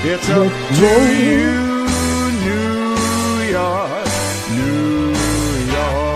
It's up to you, New York, New York.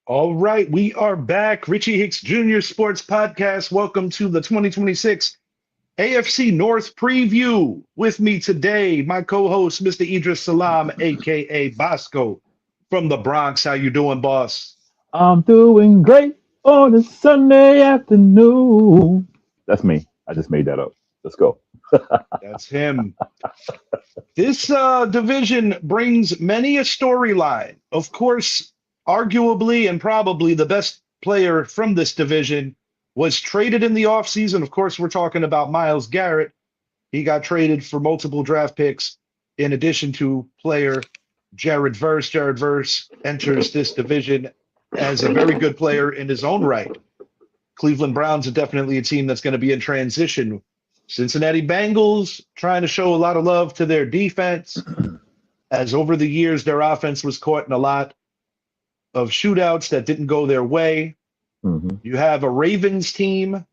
All right, we are back. Richie Hicks Jr. Sports Podcast. Welcome to the 2026 AFC North preview. With me today, my co-host, Mr. Idris Salam, aka Bosco from the Bronx. How you doing, boss? I'm doing great on a Sunday afternoon. That's me. I just made that up. Let's go. That's him. This division brings many a storyline. Of course, arguably and probably the best player from this division was traded in the offseason. Of course, we're talking about Myles Garrett. He got traded for multiple draft picks in addition to player Jared Verse. Jared Verse enters this division as a very good player in his own right. Cleveland Browns are definitely a team that's going to be in transition. Cincinnati Bengals trying to show a lot of love to their defense, as over the years their offense was caught in a lot of shootouts that didn't go their way. Mm-hmm. You have a Ravens team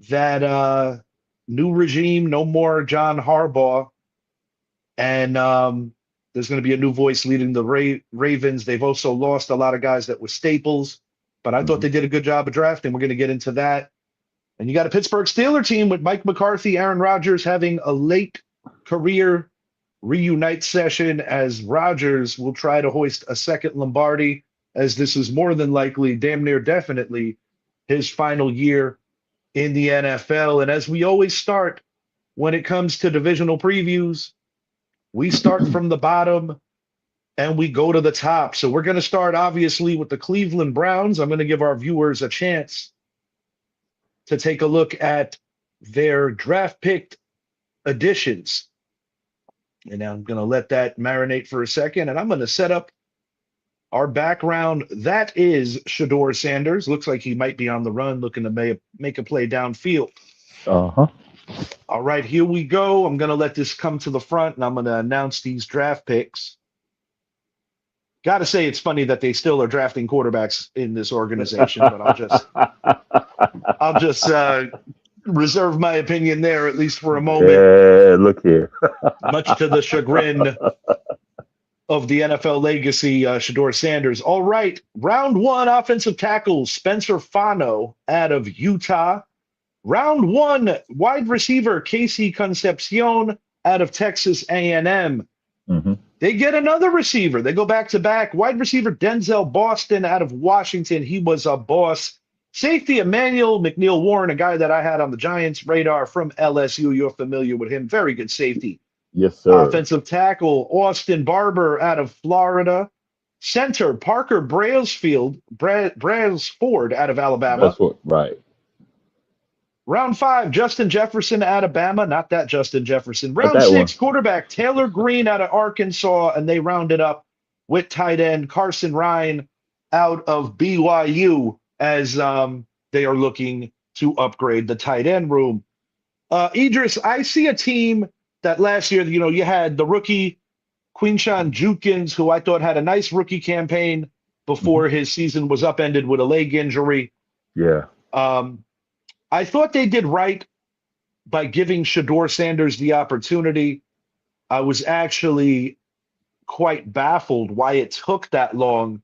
that new regime, no more John Harbaugh, and there's going to be a new voice leading the Ravens. They've also lost a lot of guys that were staples, but I thought they did a good job of drafting. We're going to get into that. And you got a Pittsburgh Steelers team with Mike McCarthy, Aaron Rodgers having a late career reunite session, as Rodgers will try to hoist a second Lombardi, as this is more than likely, damn near definitely, his final year in the NFL. And as we always start when it comes to divisional previews, we start from the bottom and we go to the top. So we're going to start, obviously, with the Cleveland Browns. I'm going to give our viewers a chance to take a look at their draft picked additions. And I'm going to let that marinate for a second, and I'm going to set up our background. That is Shedeur Sanders. Looks like he might be on the run, looking to make a play downfield. Uh-huh. All right, here we go. I'm going to let this come to the front, and I'm going to announce these draft picks. Got to say, it's funny that they still are drafting quarterbacks in this organization, but I'll just reserve my opinion there, at least for a moment. Yeah, look here. Much to the chagrin of the NFL legacy, Shedeur Sanders. All right, round one, offensive tackle Spencer Fano out of Utah. Round one, wide receiver Casey Concepcion out of Texas A&M. Mm-hmm. They get another receiver. They go back-to-back. Wide receiver Denzel Boston out of Washington. He was a boss. Safety Emmanuel McNeil-Warren, a guy that I had on the Giants' radar from LSU. You're familiar with him. Very good safety. Yes, sir. Offensive tackle Austin Barber out of Florida. Center Parker Brailsford out of Alabama. That's what, right. Round 5, Justin Jefferson, Alabama. Not that Justin Jefferson. Round 6, one. Quarterback Taylor Green out of Arkansas, and they rounded up with tight end Carson Ryan out of BYU, as they are looking to upgrade the tight end room. Idris, I see a team that last year, you had the rookie Quinshawn Judkins, who I thought had a nice rookie campaign before his season was upended with a leg injury. Yeah. I thought they did right by giving Shedeur Sanders the opportunity. I was actually quite baffled why it took that long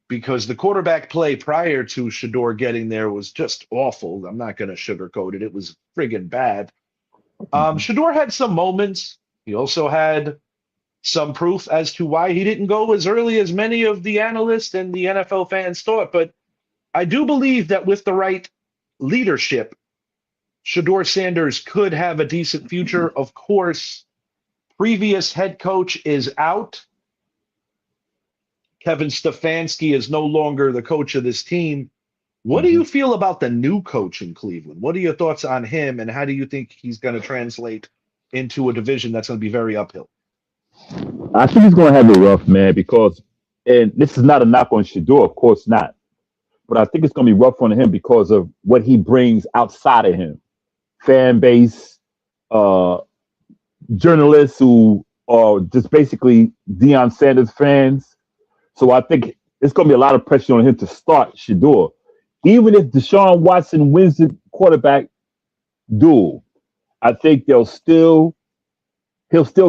because the quarterback play prior to Shedeur getting there was just awful. I'm not going to sugarcoat it. It was friggin' bad. Shedeur had some moments. He also had some proof as to why he didn't go as early as many of the analysts and the NFL fans thought. But I do believe that with the right leadership, Shedeur Sanders could have a decent future. Of course, previous head coach is out. Kevin Stefanski is no longer the coach of this team. What do you feel about the new coach in Cleveland? What are your thoughts on him, and how do you think he's going to translate into a division that's going to be very uphill? I think he's going to have it rough, man, because, and this is not a knock on Shedeur, of course not, but I think it's going to be rough on him because of what he brings outside of him. Fan base, journalists who are just basically Deion Sanders fans. So I think it's going to be a lot of pressure on him to start Shedeur. Even if Deshaun Watson wins the quarterback duel, I think he'll still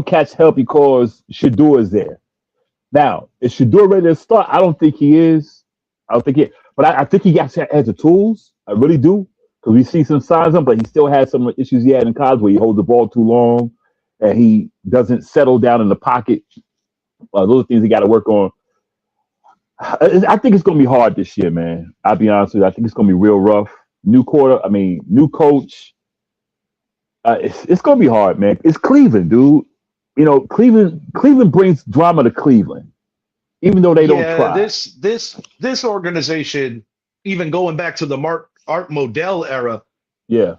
catch hell because Shedeur is there. Now, is Shedeur ready to start? I don't think he is. But I think he has the tools. I really do. Because we see some signs of him, but he still has some issues he had in college where he holds the ball too long and he doesn't settle down in the pocket. Those are things he got to work on. I think it's going to be hard this year, man. I'll be honest with you. I think it's going to be real rough. New coach. It's going to be hard, man. It's Cleveland, dude. You know, Cleveland brings drama to Cleveland, even though they don't try. This organization, even going back to the Art Modell era,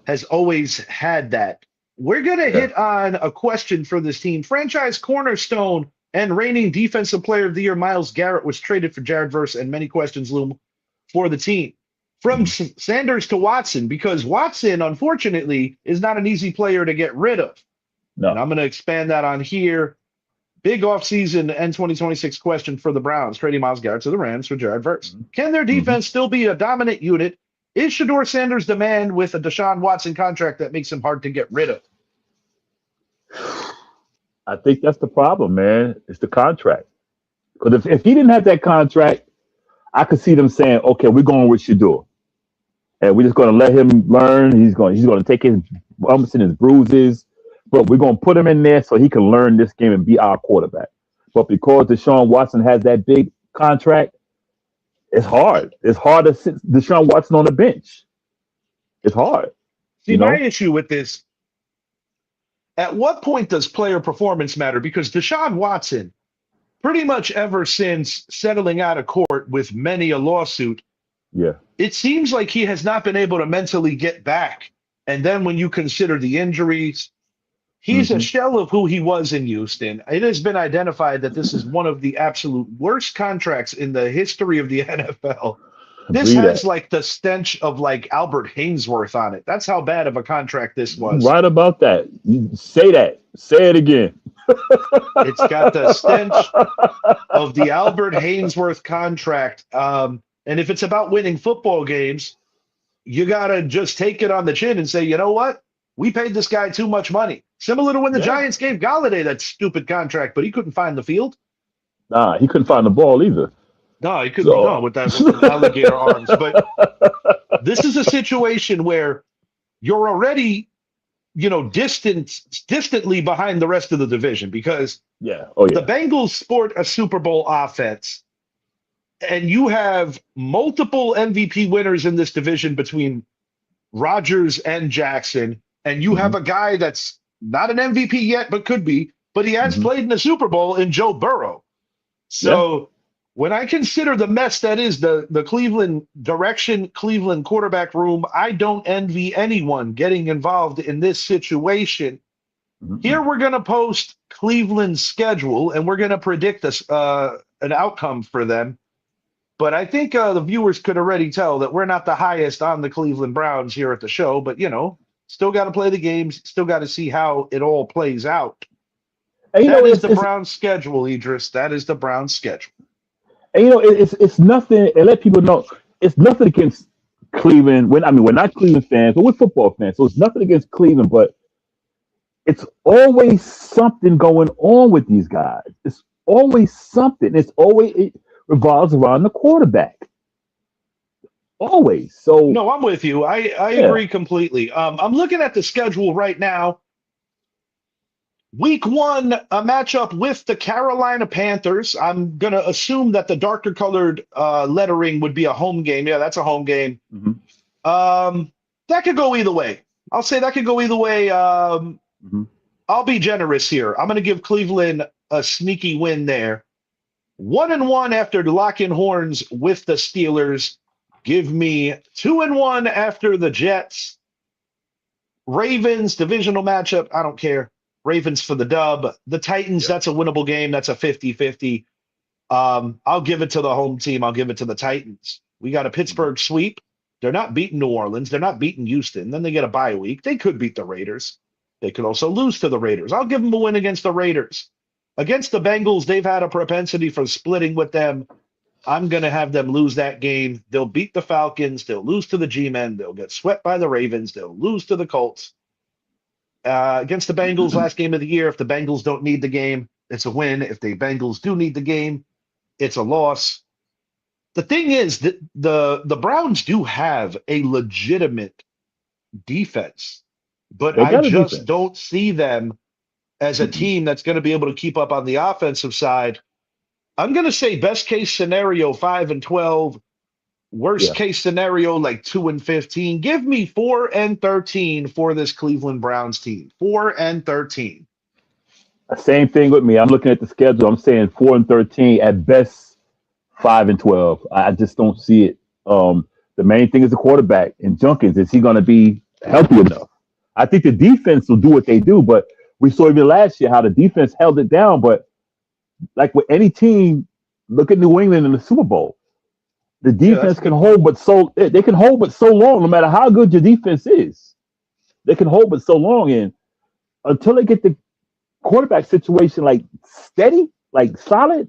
has always had that. We're going to hit on a question for this team. Franchise cornerstone and reigning defensive player of the year, Myles Garrett, was traded for Jared Verse, and many questions loom for the team. From Sanders to Watson, because Watson, unfortunately, is not an easy player to get rid of. No. And I'm going to expand that on here. Big offseason and 2026 question for the Browns, trading Myles Garrett to the Rams for Jared Verse. Can their defense still be a dominant unit? Is Shedeur Sanders the man with a Deshaun Watson contract that makes him hard to get rid of? I think that's the problem, man. It's the contract. Because if he didn't have that contract, I could see them saying, okay, we're going with Shedeur. And we're just going to let him learn. He's going to take his bumps and his bruises. But we're going to put him in there so he can learn this game and be our quarterback. But because Deshaun Watson has that big contract, it's hard. It's hard to sit Deshaun Watson on the bench. It's hard. See, my issue with this, at what point does player performance matter? Because Deshaun Watson, pretty much ever since settling out of court with many a lawsuit, it seems like he has not been able to mentally get back. And then when you consider the injuries, he's a shell of who he was in Houston. It has been identified that this is one of the absolute worst contracts in the history of the NFL. This has like the stench of like Albert Hainsworth on it. That's how bad of a contract this was. Right about that. Say that. Say it again. It's got the stench of the Albert Hainsworth contract. And if it's about winning football games, you got to just take it on the chin and say, you know what? We paid this guy too much money. Similar to when the Giants gave Galladay that stupid contract, but he couldn't find the field. Nah, he couldn't find the ball either. No, he couldn't with the alligator arms. But this is a situation where you're already, distantly behind the rest of the division because the Bengals sport a Super Bowl offense, and you have multiple MVP winners in this division between Rodgers and Jackson, and you have a guy that's not an MVP yet, but could be, but he has played in the Super Bowl in Joe Burrow. So when I consider the mess that is the Cleveland quarterback room, I don't envy anyone getting involved in this situation. Here we're going to post Cleveland's schedule, and we're going to predict an outcome for them. But I think the viewers could already tell that we're not the highest on the Cleveland Browns here at the show, but, still got to play the games, still got to see how it all plays out. And that is the Browns schedule, Idris. That is the Browns schedule. And it's nothing. And let people know it's nothing against Cleveland. We're not Cleveland fans, but we're football fans, so it's nothing against Cleveland. But it's always something going on with these guys. It's always something. It revolves around the quarterback. Always. So No, I'm with you. I yeah. agree completely. I'm looking at the schedule right now. Week 1, a matchup with the Carolina Panthers. I'm going to assume that the darker colored lettering would be a home game. Yeah, that's a home game. Mhm, That could go either way. I'll say that could go either way. mhm. I'll be generous here. I'm going to give Cleveland a sneaky win there. 1-1 after locking horns with the Steelers. Give me 2-1 after the Jets. Ravens, divisional matchup. I don't care. Ravens for the dub. The Titans, Yeah. that's a winnable game. That's a 50-50. I'll give it to the home team. I'll give it to the Titans. We got a Pittsburgh sweep. They're not beating New Orleans. They're not beating Houston. Then they get a bye week. They could beat the Raiders. They could also lose to the Raiders. I'll give them a win against the Raiders. Against the Bengals, they've had a propensity for splitting with them. I'm going to have them lose that game. They'll beat the Falcons. They'll lose to the G-Men. They'll get swept by the Ravens. They'll lose to the Colts. Against the Bengals, last game of the year, if the Bengals don't need the game, it's a win. If the Bengals do need the game, it's a loss. The thing is that the Browns do have a legitimate defense, but They I got a just defense. don't see them as a Mm-mm. team that's going to be able to keep up on the offensive side. I'm going to say best case scenario 5-12, worst Yeah. case scenario like 2-15. Give me 4-13 for this Cleveland Browns team. 4-13. Same thing with me. I'm looking at the schedule. I'm saying 4-13 at best, 5-12. I just don't see it. The main thing is the quarterback and Junkins. Is he going to be healthy enough? I think the defense will do what they do, but we saw even last year how the defense held it down. But like with any team, look at New England in the Super Bowl. The Yeah, that's defense a can good point. hold, but they can hold, but so long. No matter how good your defense is, they can hold, but so long. And until they get the quarterback situation like steady, like solid,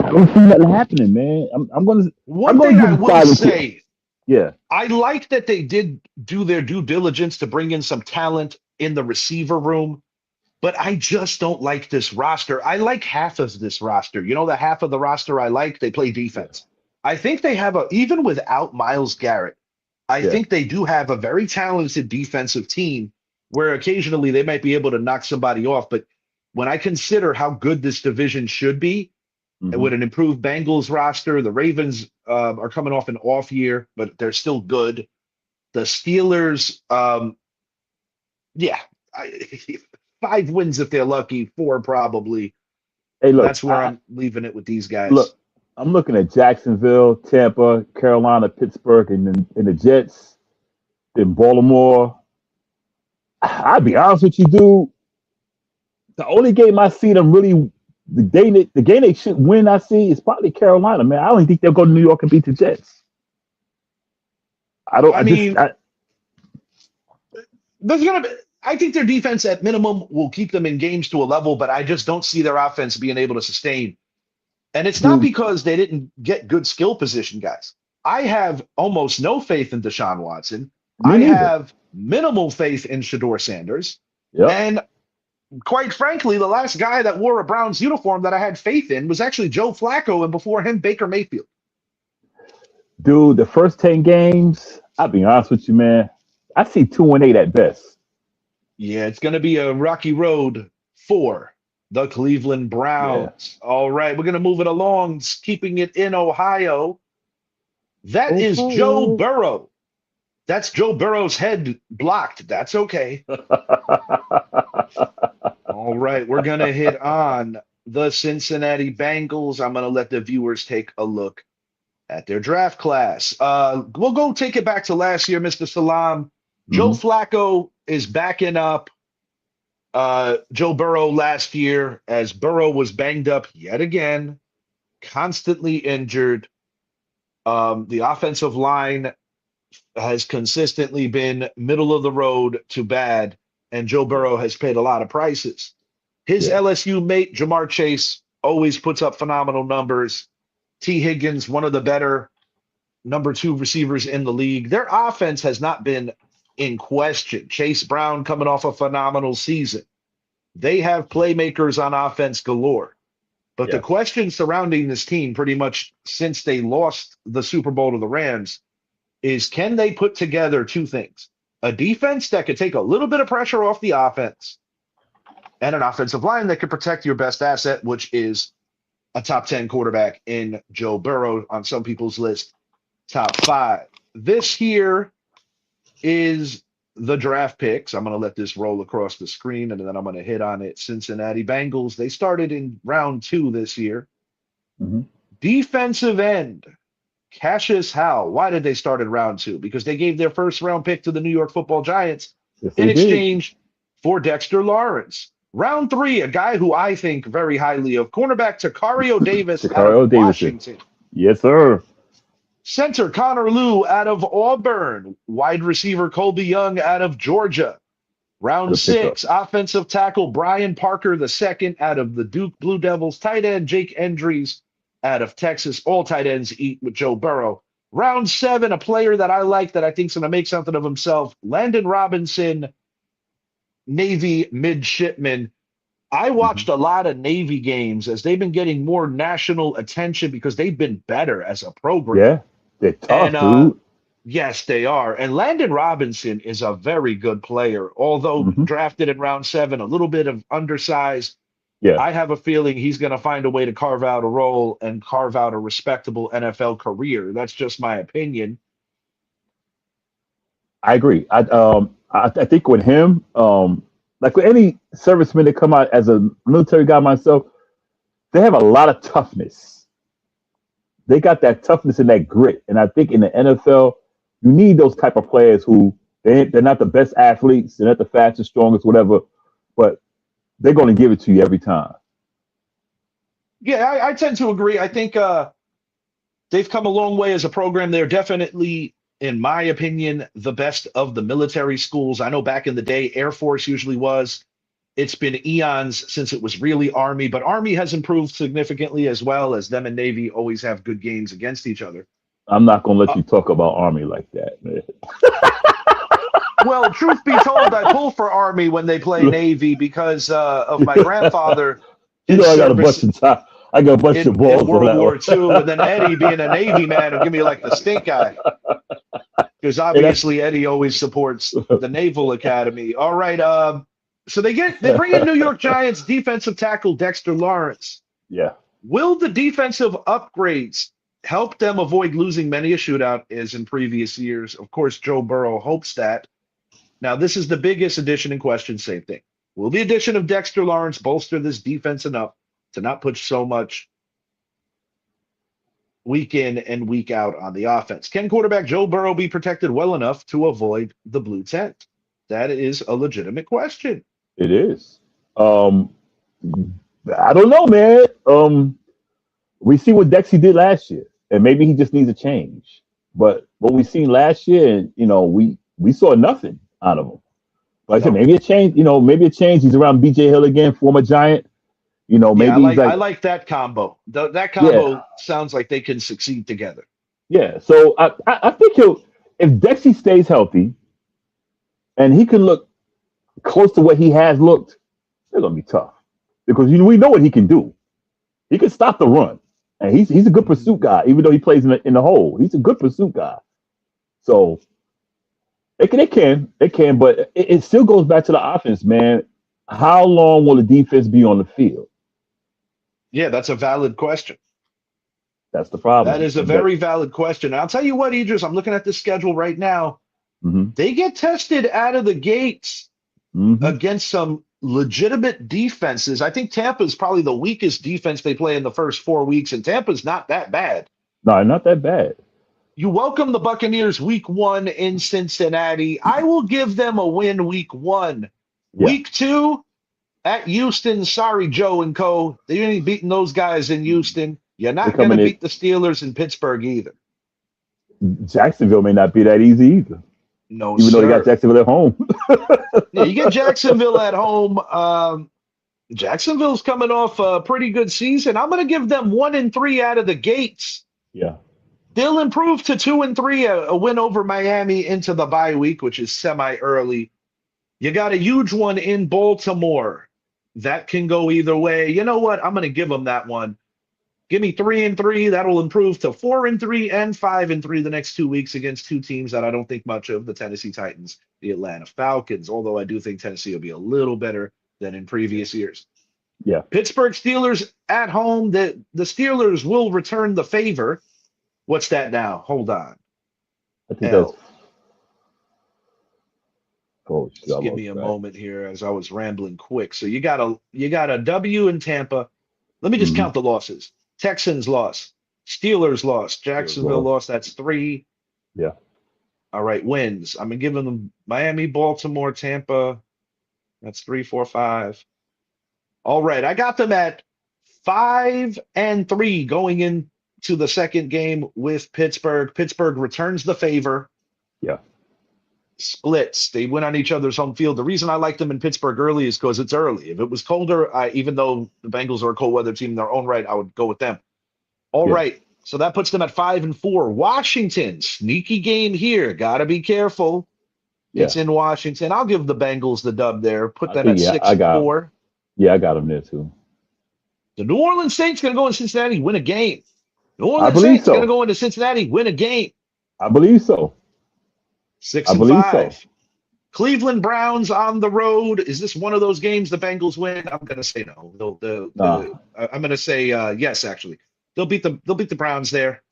I don't see nothing happening, man. I'm One gonna thing give I them will 5-12. say, Yeah, I like that they did do their due diligence to bring in some talent in the receiver room, but I just don't like this roster. I like half of this roster. You know, the half of the roster I like, they play yeah, defense. I think they have even without Miles Garrett, I yeah. think they do have a very talented defensive team where occasionally they might be able to knock somebody off. But when I consider how good this division should be, and Hmm. with an improved Bengals roster, the Ravens are coming off an off year, but they're still good. The Steelers, yeah, I, 5 wins if they're lucky, 4 probably. Hey, look, That's where I'm leaving it with these guys. look. I'm looking at Jacksonville, Tampa, Carolina, Pittsburgh, and the Jets, in Baltimore. I'll be honest with you, dude. The only game I see them really the game they should win I see is probably Carolina, man. I don't even think they'll go to New York and beat the Jets. I don't I I just mean, there's gonna be. I think their defense at minimum will keep them in games to a level, but I just don't see their offense being able to sustain. And it's not dude, because they didn't get good skill position guys. I have almost no faith in Deshaun Watson. me I neither. have minimal faith in Shedeur Sanders. Yep. And quite frankly, the last guy that wore a Browns uniform that I had faith in was actually Joe Flacco, and before him, Baker Mayfield. Dude, the first 10 games, I'll be honest with you, man. I see 2-8 at best. Yeah, it's going to be a rocky road for the Cleveland Yeah. Browns. All right, we're going to move it along, keeping it in Ohio. That is Joe Ohio. Burrow. That's Joe Burrow's head blocked. That's okay. All right, we're going to hit on the Cincinnati Bengals. I'm going to let the viewers take a look at their draft class. We'll go take it back to last year, Mr. Salam. Joe Mhm. Flacco is backing up Joe Burrow last year as Burrow was banged up yet again, constantly injured. The offensive line has consistently been middle of the road to bad, and Joe Yeah. Burrow has paid a lot of prices. His Yeah. LSU mate, Jamar Chase, always puts up phenomenal numbers. T. Higgins, one of the better number 2 receivers in the league. Their offense has not been in question. Chase Brown coming off a phenomenal season. They have playmakers on offense galore. But the Yes. question surrounding this team pretty much since they lost the Super Bowl to the Rams is, can they put together 2 things? A defense that could take a little bit of pressure off the offense and an offensive line that could protect your best asset, which is a top 10 quarterback in Joe Burrow, on some people's list, top 5. This here is the draft picks. I'm going to let this roll across the screen, and then I'm going to hit on it. Cincinnati Bengals, they started in round 2 this year. Mm-hmm. Defensive end, Cassius Howell. Why did they start in round 2? Because they gave their first round pick to the New York Football Giants in exchange for Dexter Lawrence. Round 3, a guy who I think very highly of, cornerback Takario Davis out of Washington. Yes, sir. Center Connor Lew out of Auburn. Wide receiver Colby Young out of Georgia. Round 6, offensive tackle Brian Parker II out of the Duke Blue Devils. Tight end Jake Endries out of Texas. All tight ends eat with Joe Burrow. Round 7, a player that I like that I think is going to make something of himself, Landon Robinson, Navy midshipman. I watched a lot of Navy games as they've been getting more national attention because they've been better as a program. Yeah, they're tough, dude. Yes, they are. And Landon Robinson is a very good player, although drafted in round 7, a little bit of undersized. Yeah, I have a feeling he's going to find a way to carve out a role and carve out a respectable NFL career. That's just my opinion. I agree. I think with him, like with any serviceman that come out as a military guy myself, they have a lot of toughness. They got that toughness and that grit. And I think in the NFL, you need those type of players who they're not the best athletes, they're not the fastest, strongest, whatever, but they're going to give it to you every time. Yeah, I tend to agree. I think they've come a long way as a program. They're definitely, in my opinion, the best of the military schools. I know back in the day, Air Force usually was. It's been eons since it was really Army, but Army has improved significantly as well, as them and Navy always have good games against each other. I'm not going to let you talk about Army like that, man. Well, truth be told, I pull for Army when they play Navy because of my grandfather. You know, I got a bunch of balls in World War II, and then Eddie, being a Navy man, will give me like the stink eye. Because obviously Eddie always supports the Naval Academy. All right, so they bring in New York Giants defensive tackle Dexter Lawrence. Yeah. Will the defensive upgrades help them avoid losing many a shootout as in previous years? Of course, Joe Burrow hopes that. Now, this is the biggest addition in question. Same thing. Will the addition of Dexter Lawrence bolster this defense enough to not put so much week in and week out on the offense? Can quarterback Joe Burrow be protected well enough to avoid the blue tent? That is a legitimate question. It is. I don't know, man. We see what Dexy did last year, and maybe he just needs a change. But what we seen last year, you know, we saw nothing out of him. Like I said, maybe a change. You know, maybe a change. He's around B.J. Hill again, former Giant. You know, maybe I like that combo. That combo sounds like they can succeed together. Yeah. So I think if Dexy stays healthy, and he can look close to what he has looked, they're gonna be tough because we know what he can do. He can stop the run, and he's a good pursuit guy. Even though he plays in the hole, he's a good pursuit guy. So they can, but it still goes back to the offense, man. How long will the defense be on the field? Yeah, that's a valid question. That's the problem. That is a very valid question. And I'll tell you what, Idris, I'm looking at the schedule right now. They get tested out of the gates against some legitimate defenses. I think Tampa is probably the weakest defense they play in the first 4 weeks, and Tampa's not that bad. No, not that bad. You welcome the Buccaneers week 1 in Cincinnati. I will give them a win week 1. Yeah. Week 2 at Houston. Sorry, Joe and co. They ain't beating those guys in Houston. You're not going to beat the Steelers in Pittsburgh either. Jacksonville may not be that easy either. No, even though they got Jacksonville at home. Yeah, you get Jacksonville at home. Jacksonville's coming off a pretty good season. I'm going to give them 1-3 out of the gates. Yeah. They'll improve to 2-3, a win over Miami into the bye week, which is semi-early. You got a huge one in Baltimore. That can go either way. You know what? I'm going to give them that one. Give me 3-3. That'll improve to 4-3 and 5-3 the next 2 weeks against two teams that I don't think much of, the Tennessee Titans, the Atlanta Falcons, although I do think Tennessee will be a little better than in previous years. Yeah. Pittsburgh Steelers at home. The Steelers will return the favor. What's that now? Hold on. I think that's. Oh, Just give me a moment here as I was rambling quick. So you got a W in Tampa. Let me just count the losses. Texans lost. Steelers lost. Jacksonville lost. That's 3. Yeah. All right, wins. I'm gonna give them Miami, Baltimore, Tampa. That's 3, 4, 5. All right, I got them at 5-3 going into the second game with Pittsburgh. Pittsburgh returns the favor. Yeah. Splits. They win on each other's home field. The reason I like them in Pittsburgh early is because it's early. If it was colder, even though the Bengals are a cold weather team in their own right, I would go with them. All right. So that puts them at 5-4. Washington, sneaky game here. Got to be careful. Yeah. It's in Washington. I'll give the Bengals the dub there. Put that at 6-4. Yeah, I got them there too. The New Orleans Saints going to go in Cincinnati, win a game. New Orleans Saints going to go into Cincinnati, win a game. I believe so. 6-5. So. Cleveland Browns on the road. Is this one of those games the Bengals win? I'm going to say no. I'm going to say yes. Actually, they'll beat the Browns there.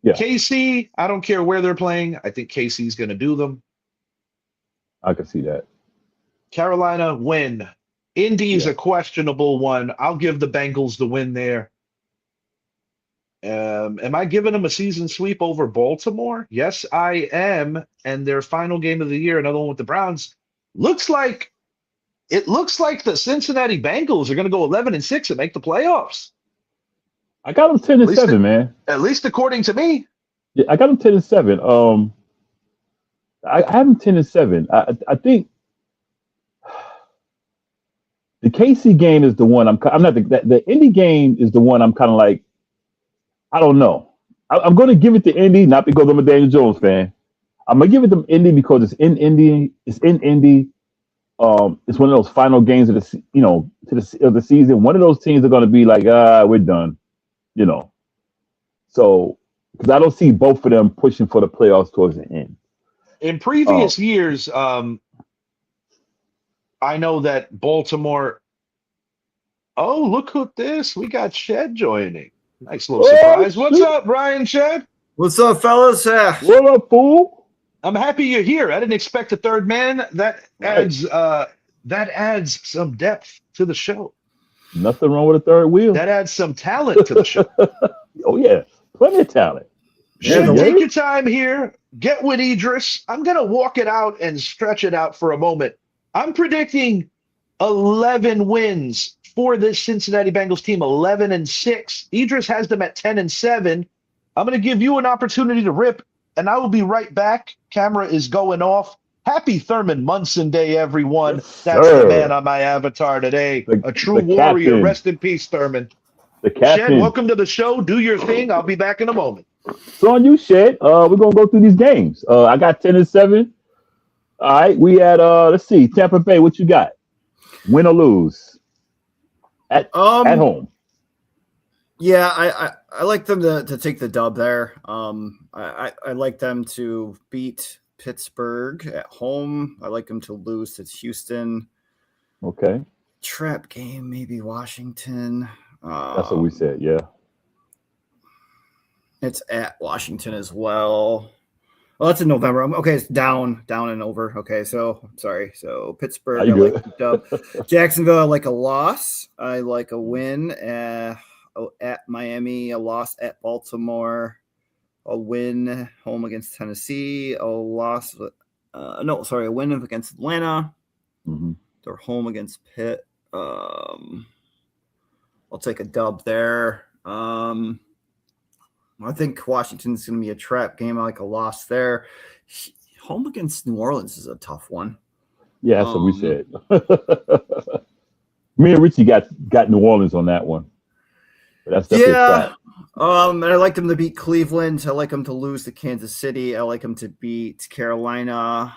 Yeah. KC. I don't care where they're playing. I think KC's going to do them. I can see that. Carolina win. Indy's a questionable one. I'll give the Bengals the win there. Am I giving them a season sweep over Baltimore? Yes, I am. And their final game of the year, another one with the Browns, looks like the Cincinnati Bengals are going to go 11-6 and make the playoffs. I got them 10-7, man. At least according to me. Yeah, I got them 10-7. I have them 10-7. I think the KC game is the one I'm not the Indy game is the one I'm kind of like. I don't know. I'm going to give it to Indy, not because I'm a Daniel Jones fan. I'm going to give it to Indy because it's in Indy. It's in Indy. It's one of those final games of the season. One of those teams are going to be like, we're done, So, because I don't see both of them pushing for the playoffs towards the end. In previous years, I know that Baltimore. Oh, look at this! We got Shed joining. Nice little surprise. What's up, Ryan Shed? What's up, fellas? What up, fool? I'm happy you're here. I didn't expect a third man. That adds some depth to the show. Nothing wrong with a third wheel. That adds some talent to the show. Oh yeah, plenty of talent. Shed, take your time here. Get with Idris. I'm gonna walk it out and stretch it out for a moment. I'm predicting 11 wins for this Cincinnati Bengals team, 11-6. Idris has them at 10-7. I'm going to give you an opportunity to rip, and I will be right back. Camera is going off. Happy Thurman Munson Day, everyone. Yes, that's the man on my avatar today. A true warrior. Captain. Rest in peace, Thurman. The captain. Shed, welcome to the show. Do your thing. I'll be back in a moment. So on you, Shed. We're going to go through these games. I got 10-7. All right, we had, let's see, Tampa Bay. What you got? Win or lose? At home. Yeah, I like them to take the dub there. I like them to beat Pittsburgh at home. I like them to lose to Houston. Okay. Trap game, maybe Washington. That's what we said, yeah. It's at Washington as well. Well, that's in November. Okay, it's down and over. Okay, so sorry. So Pittsburgh, I like a dub. Jacksonville, I like a loss. I like a win. At Miami, a loss at Baltimore, a win home against Tennessee, a loss. A win against Atlanta. Mm-hmm. They're home against Pitt. I'll take a dub there. I think Washington's going to be a trap game. I like a loss there. Home against New Orleans is a tough one. Yeah, that's what we said. Me and Richie got New Orleans on that one. But that's definitely a fact. And I like them to beat Cleveland. I like them to lose to Kansas City. I like them to beat Carolina.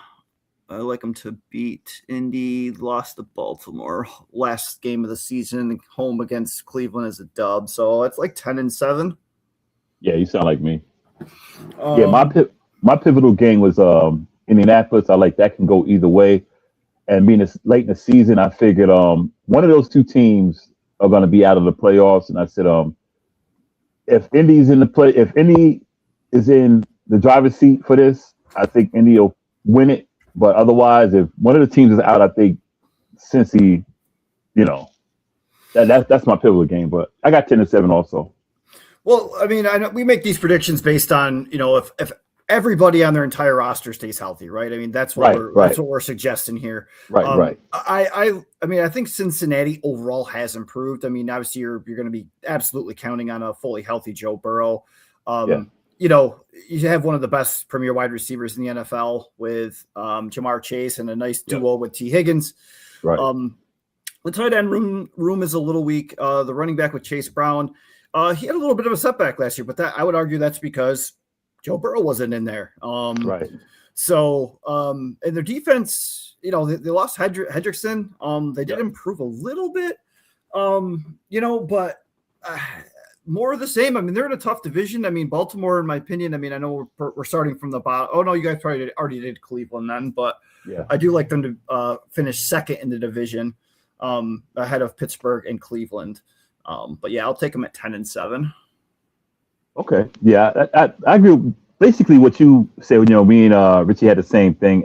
I like them to beat Indy. Lost to Baltimore last game of the season. Home against Cleveland as a dub. So it's like 10-7. Yeah, you sound like me. My pivotal game was Indianapolis. I like that can go either way. And being late in the season, I figured one of those two teams are going to be out of the playoffs. And I said, if Indy is in the driver's seat for this, I think Indy will win it. But otherwise, if one of the teams is out, I think Cincy, that's my pivotal game. But I got 10-7 also. Well, I mean, I know we make these predictions based on if everybody on their entire roster stays healthy, right? I mean, that's what we're suggesting here. Right. I mean, I think Cincinnati overall has improved. I mean, obviously you're going to be absolutely counting on a fully healthy Joe Burrow. You have one of the best premier wide receivers in the NFL with Jamar Chase and a nice duo with T. Higgins. Right. The tight end room is a little weak. The running back with Chase Brown, he had a little bit of a setback last year, but I would argue that's because Joe Burrow wasn't in there. Right. So, and their defense, they lost Hendrickson. They did improve a little bit, but more of the same. I mean, they're in a tough division. I mean, Baltimore, in my opinion, I mean, I know we're starting from the bottom. Oh, no, you guys probably already did Cleveland then, but I do like them to finish second in the division ahead of Pittsburgh and Cleveland. But yeah, I'll take them at 10-7. Okay. Yeah, I agree with basically what you said. Me and Richie had the same thing.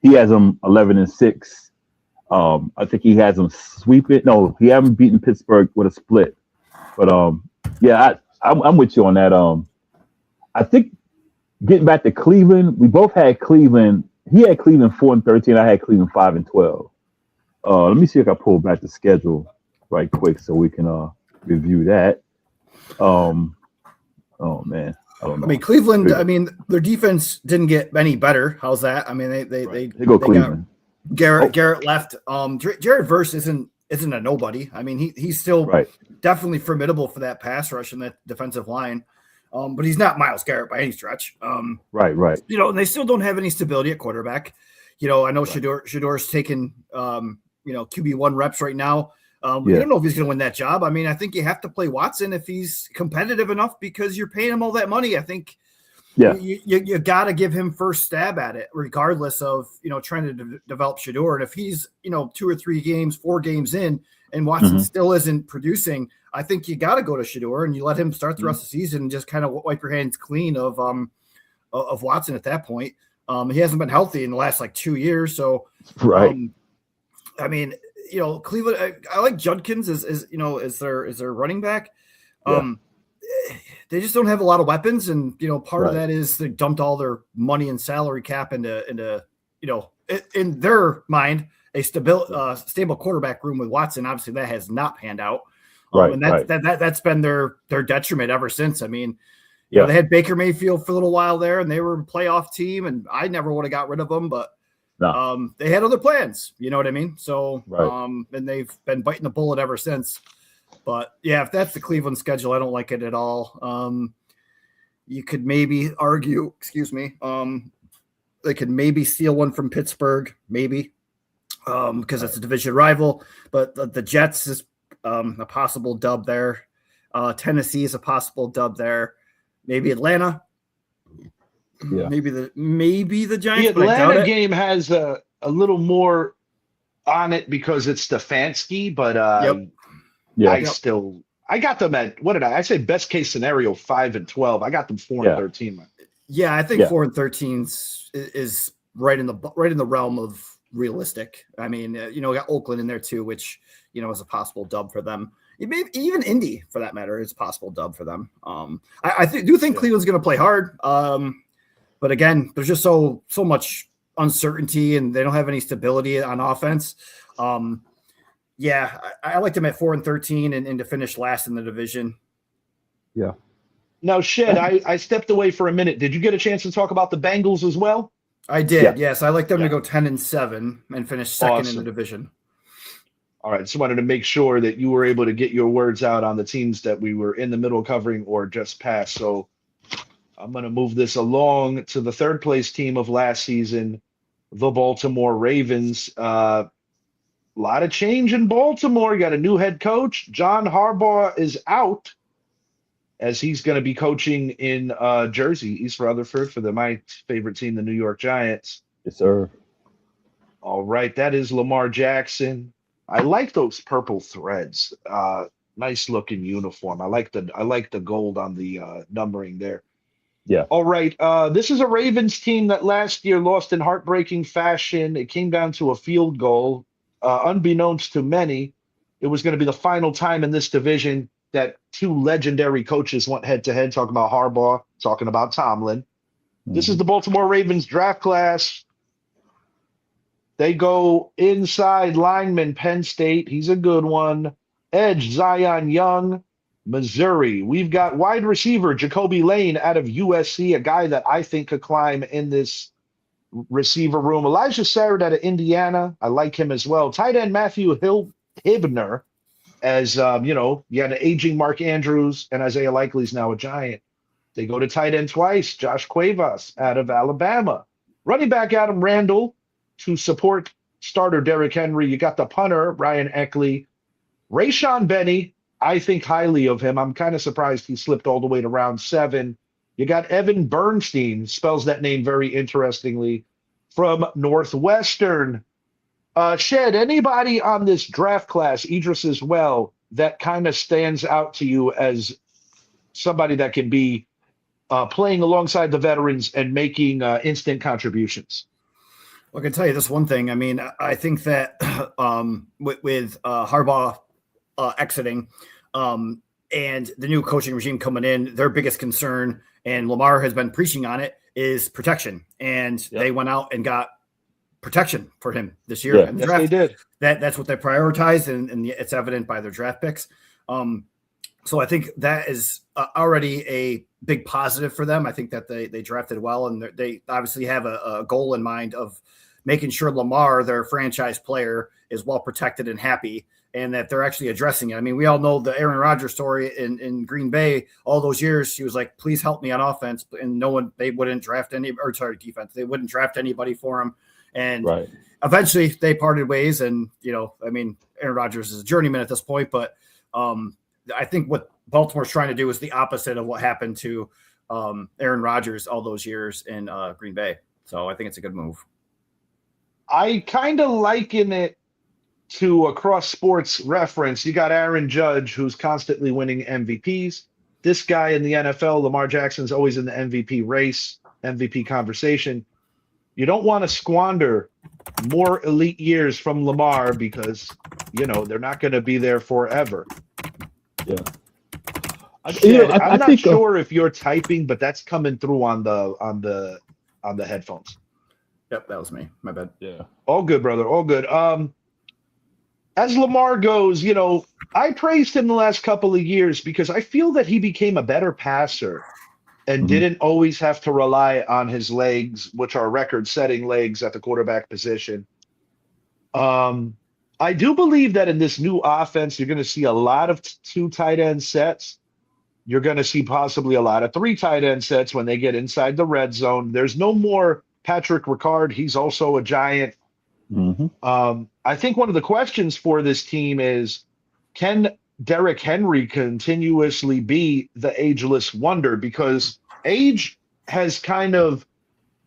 He has them 11-6. I think he has them sweeping. No, he haven't beaten Pittsburgh with a split. But I'm with you on that. I think getting back to Cleveland, we both had Cleveland. He had Cleveland 4-13. I had Cleveland 5-12. Let me see if I pull back the schedule right quick so we can review that. Oh man, I don't know. I mean, Cleveland. I mean, their defense didn't get any better. How's that? I mean, they go Cleveland. Garrett left. Jared Verse isn't a nobody. I mean, he's still definitely formidable for that pass rush and that defensive line. But he's not Myles Garrett by any stretch. Right. And they still don't have any stability at quarterback. I know Shedeur's taking QB1 reps right now. We don't know if he's going to win that job. I mean, I think you have to play Watson if he's competitive enough because you're paying him all that money. I think you got to give him first stab at it, regardless of trying to develop Shedeur. And if he's 2 or 3 games, 4 games in, and Watson still isn't producing, I think you got to go to Shedeur and you let him start the rest of the season and just kind of wipe your hands clean of Watson at that point. He hasn't been healthy in the last 2 years, so I mean. Cleveland. I like Judkins as their running back. They just don't have a lot of weapons, and part of that is they dumped all their money and salary cap into in their mind a stable quarterback room with Watson. Obviously, that has not panned out, and that's been their detriment ever since. I mean, they had Baker Mayfield for a little while there, and they were a playoff team, and I never would have got rid of them, but. No. They had other plans, you know what I mean? So, and they've been biting the bullet ever since. But yeah, if that's the Cleveland schedule, I don't like it at all. You could maybe argue, they could maybe steal one from Pittsburgh, maybe, because it's a division rival. But the Jets is a possible dub there. Tennessee is a possible dub there. Maybe Atlanta. Yeah. Maybe the Giants. The Atlanta game has a little more on it because it's Stefanski, but I got them at what did I say? Best case scenario 5-12. I got them 4-13. Yeah, I think 4-13 is right in the realm of realistic. I mean, we got Oakland in there too, which is a possible dub for them. Even Indy, for that matter, is a possible dub for them. I do think Cleveland's going to play hard. But again, there's just so much uncertainty and they don't have any stability on offense. I like them at 4-13 and to finish last in the division. Yeah. Now, Shed, I stepped away for a minute. Did you get a chance to talk about the Bengals as well? I did. Yes. I like them to go 10-7 and finish second in the division. All right, just wanted to make sure that you were able to get your words out on the teams that we were in the middle covering or just past. So I'm going to move this along to the third place team of last season, the Baltimore Ravens. A lot of change in Baltimore. You got a new head coach. John Harbaugh is out as he's going to be coaching in Jersey, East Rutherford, for my favorite team, the New York Giants. Yes, sir. All right, that is Lamar Jackson. I like those purple threads. Nice looking uniform. I like the gold on the numbering there. Yeah. All right. This is a Ravens team that last year lost in heartbreaking fashion. It came down to a field goal. Unbeknownst to many, it was going to be the final time in this division that two legendary coaches went head to head, talking about Harbaugh, talking about Tomlin. Mm-hmm. This is the Baltimore Ravens draft class. They go inside lineman, Penn State. He's a good one. Edge, Zion Young, Missouri. We've got wide receiver Jacoby Lane out of USC, a guy that I think could climb in this receiver room. Elijah Sarrett out of Indiana. I like him as well. Tight end Matthew Hibner, as you had an aging Mark Andrews, and Isaiah Likely's now a Giant. They go to tight end twice. Josh Cuevas out of Alabama. Running back Adam Randall to support starter Derrick Henry. You got the punter Ryan Eckley. Rayshon Benny, I think highly of him. I'm kind of surprised he slipped all the way to round 7. You got Evan Bernstein, spells that name very interestingly, from Northwestern. Shed, anybody on this draft class, Idris as well, that kind of stands out to you as somebody that can be playing alongside the veterans and making instant contributions? Well, I can tell you this one thing. I mean, I think that with Harbaugh exiting and the new coaching regime coming in, their biggest concern, and Lamar has been preaching on it, is protection. And they went out and got protection for him this year. Yeah, yes, they did. That's what they prioritized, and it's evident by their draft picks. So I think that is already a big positive for them. I think that they drafted well, and they obviously have a goal in mind of making sure Lamar, their franchise player, is well protected and happy, and that they're actually addressing it. I mean, we all know the Aaron Rodgers story in Green Bay. All those years, he was like, please help me on offense. And they wouldn't draft defense. They wouldn't draft anybody for him. And eventually they parted ways. And, Aaron Rodgers is a journeyman at this point, but I think what Baltimore's trying to do is the opposite of what happened to Aaron Rodgers all those years in Green Bay. So I think it's a good move. I kind of liken it to a cross sports reference. You got Aaron Judge, who's constantly winning MVPs. This guy in the NFL, Lamar Jackson's always in the MVP race, MVP conversation. You don't want to squander more elite years from Lamar because, they're not going to be there forever. Yeah. I'm not sure if you're typing, but that's coming through on the headphones. Yep, that was me. My bad. Yeah. All good, brother. All good. As Lamar goes, I praised him the last couple of years because I feel that he became a better passer and didn't always have to rely on his legs, which are record-setting legs at the quarterback position. I do believe that in this new offense, you're going to see a lot of 2 tight end sets. You're going to see possibly a lot of 3 tight end sets when they get inside the red zone. There's no more Patrick Ricard. He's also a Giant. I think one of the questions for this team is, can Derrick Henry continuously be the ageless wonder? Because age has kind of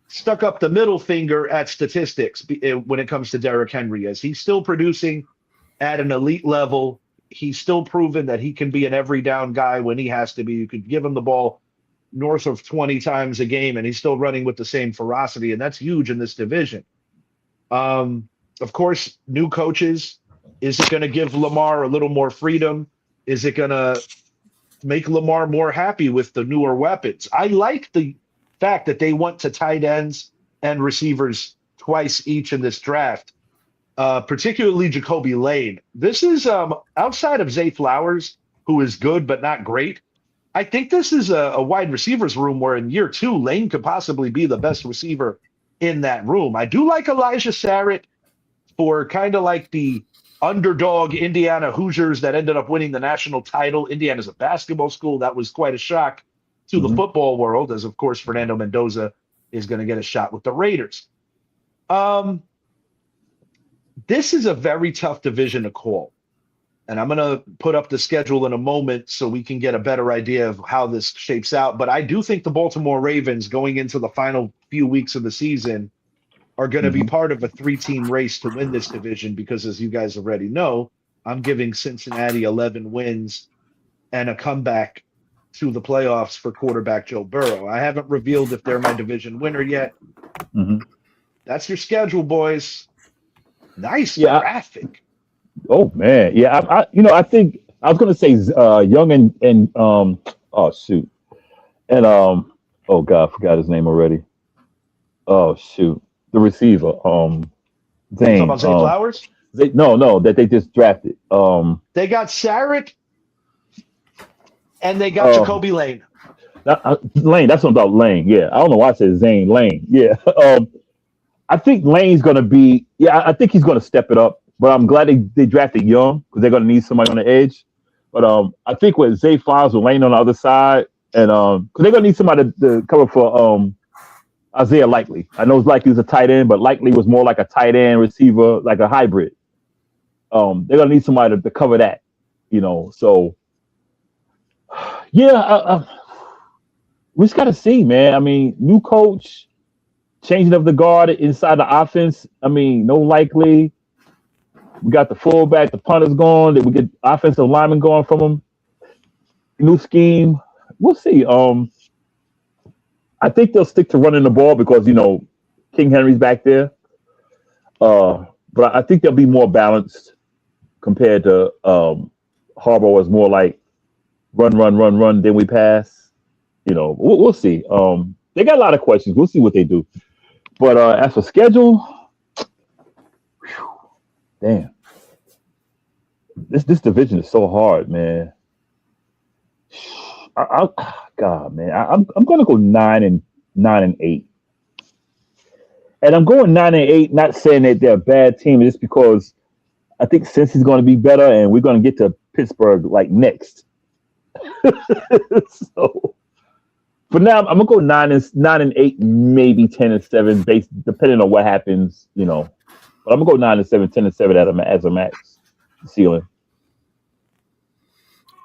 stuck up the middle finger at statistics when it comes to Derrick Henry, as he's still producing at an elite level. He's still proven that he can be an every down guy when he has to be. You could give him the ball north of 20 times a game and he's still running with the same ferocity, and that's huge in this division. Of course, new coaches. Is it going to give Lamar a little more freedom? Is it going to make Lamar more happy with the newer weapons? I like the fact that they went to tight ends and receivers twice each in this draft, particularly Jacoby Lane. This is outside of Zay Flowers, who is good but not great. I think this is a wide receivers room where in year 2, Lane could possibly be the best receiver in that room. I do like Elijah Sarrett for kind of like the underdog Indiana Hoosiers that ended up winning the national title. Indiana's a basketball school. That was quite a shock to the football world, as of course Fernando Mendoza is going to get a shot with the Raiders. This is a very tough division to call. And I'm going to put up the schedule in a moment so we can get a better idea of how this shapes out. But I do think the Baltimore Ravens going into the final few weeks of the season are going to be part of a 3-team race to win this division because, as you guys already know, I'm giving Cincinnati 11 wins and a comeback to the playoffs for quarterback Joe Burrow. I haven't revealed if they're my division winner yet. That's your schedule, boys. Nice graphic. Oh man, yeah. I think I was gonna say Young and oh shoot, and oh god, I forgot his name already. Oh shoot, the receiver Zane. Talking about Zay Flowers? No, that they just drafted. They got Sarek, and they got Jacoby Lane. Lane, that's what I'm about. Lane, yeah. I don't know why I said Zane. Lane, yeah. I think Lane's gonna be. Yeah, I think he's gonna step it up. But I'm glad they drafted Young because they're going to need somebody on the edge. But I think with Zay Flowers with Lane on the other side, and because they're going to need somebody to cover for Isaiah Likely. I know Likely was a tight end, but Likely was more like a tight end receiver, like a hybrid. They're going to need somebody to cover that, So, yeah, we just got to see, man. I mean, new coach, changing of the guard inside the offense. I mean, no Likely. We got the fullback, the punter's gone. We get offensive lineman going from them. New scheme. We'll see. I think they'll stick to running the ball because, King Henry's back there. But I think they'll be more balanced compared to Harbaugh was more like run, then we pass. We'll see. They got a lot of questions. We'll see what they do. But as for schedule, damn, this division is so hard, man. God, man, I'm gonna go 9-8, and I'm going 9-8. Not saying that they're a bad team, just because I think Cincy's going to be better, and we're going to get to Pittsburgh like next. So for now, I'm gonna go 9-8, maybe 10-7, based depending on what happens, But I'm gonna go 9-7, 10-7 as a max ceiling.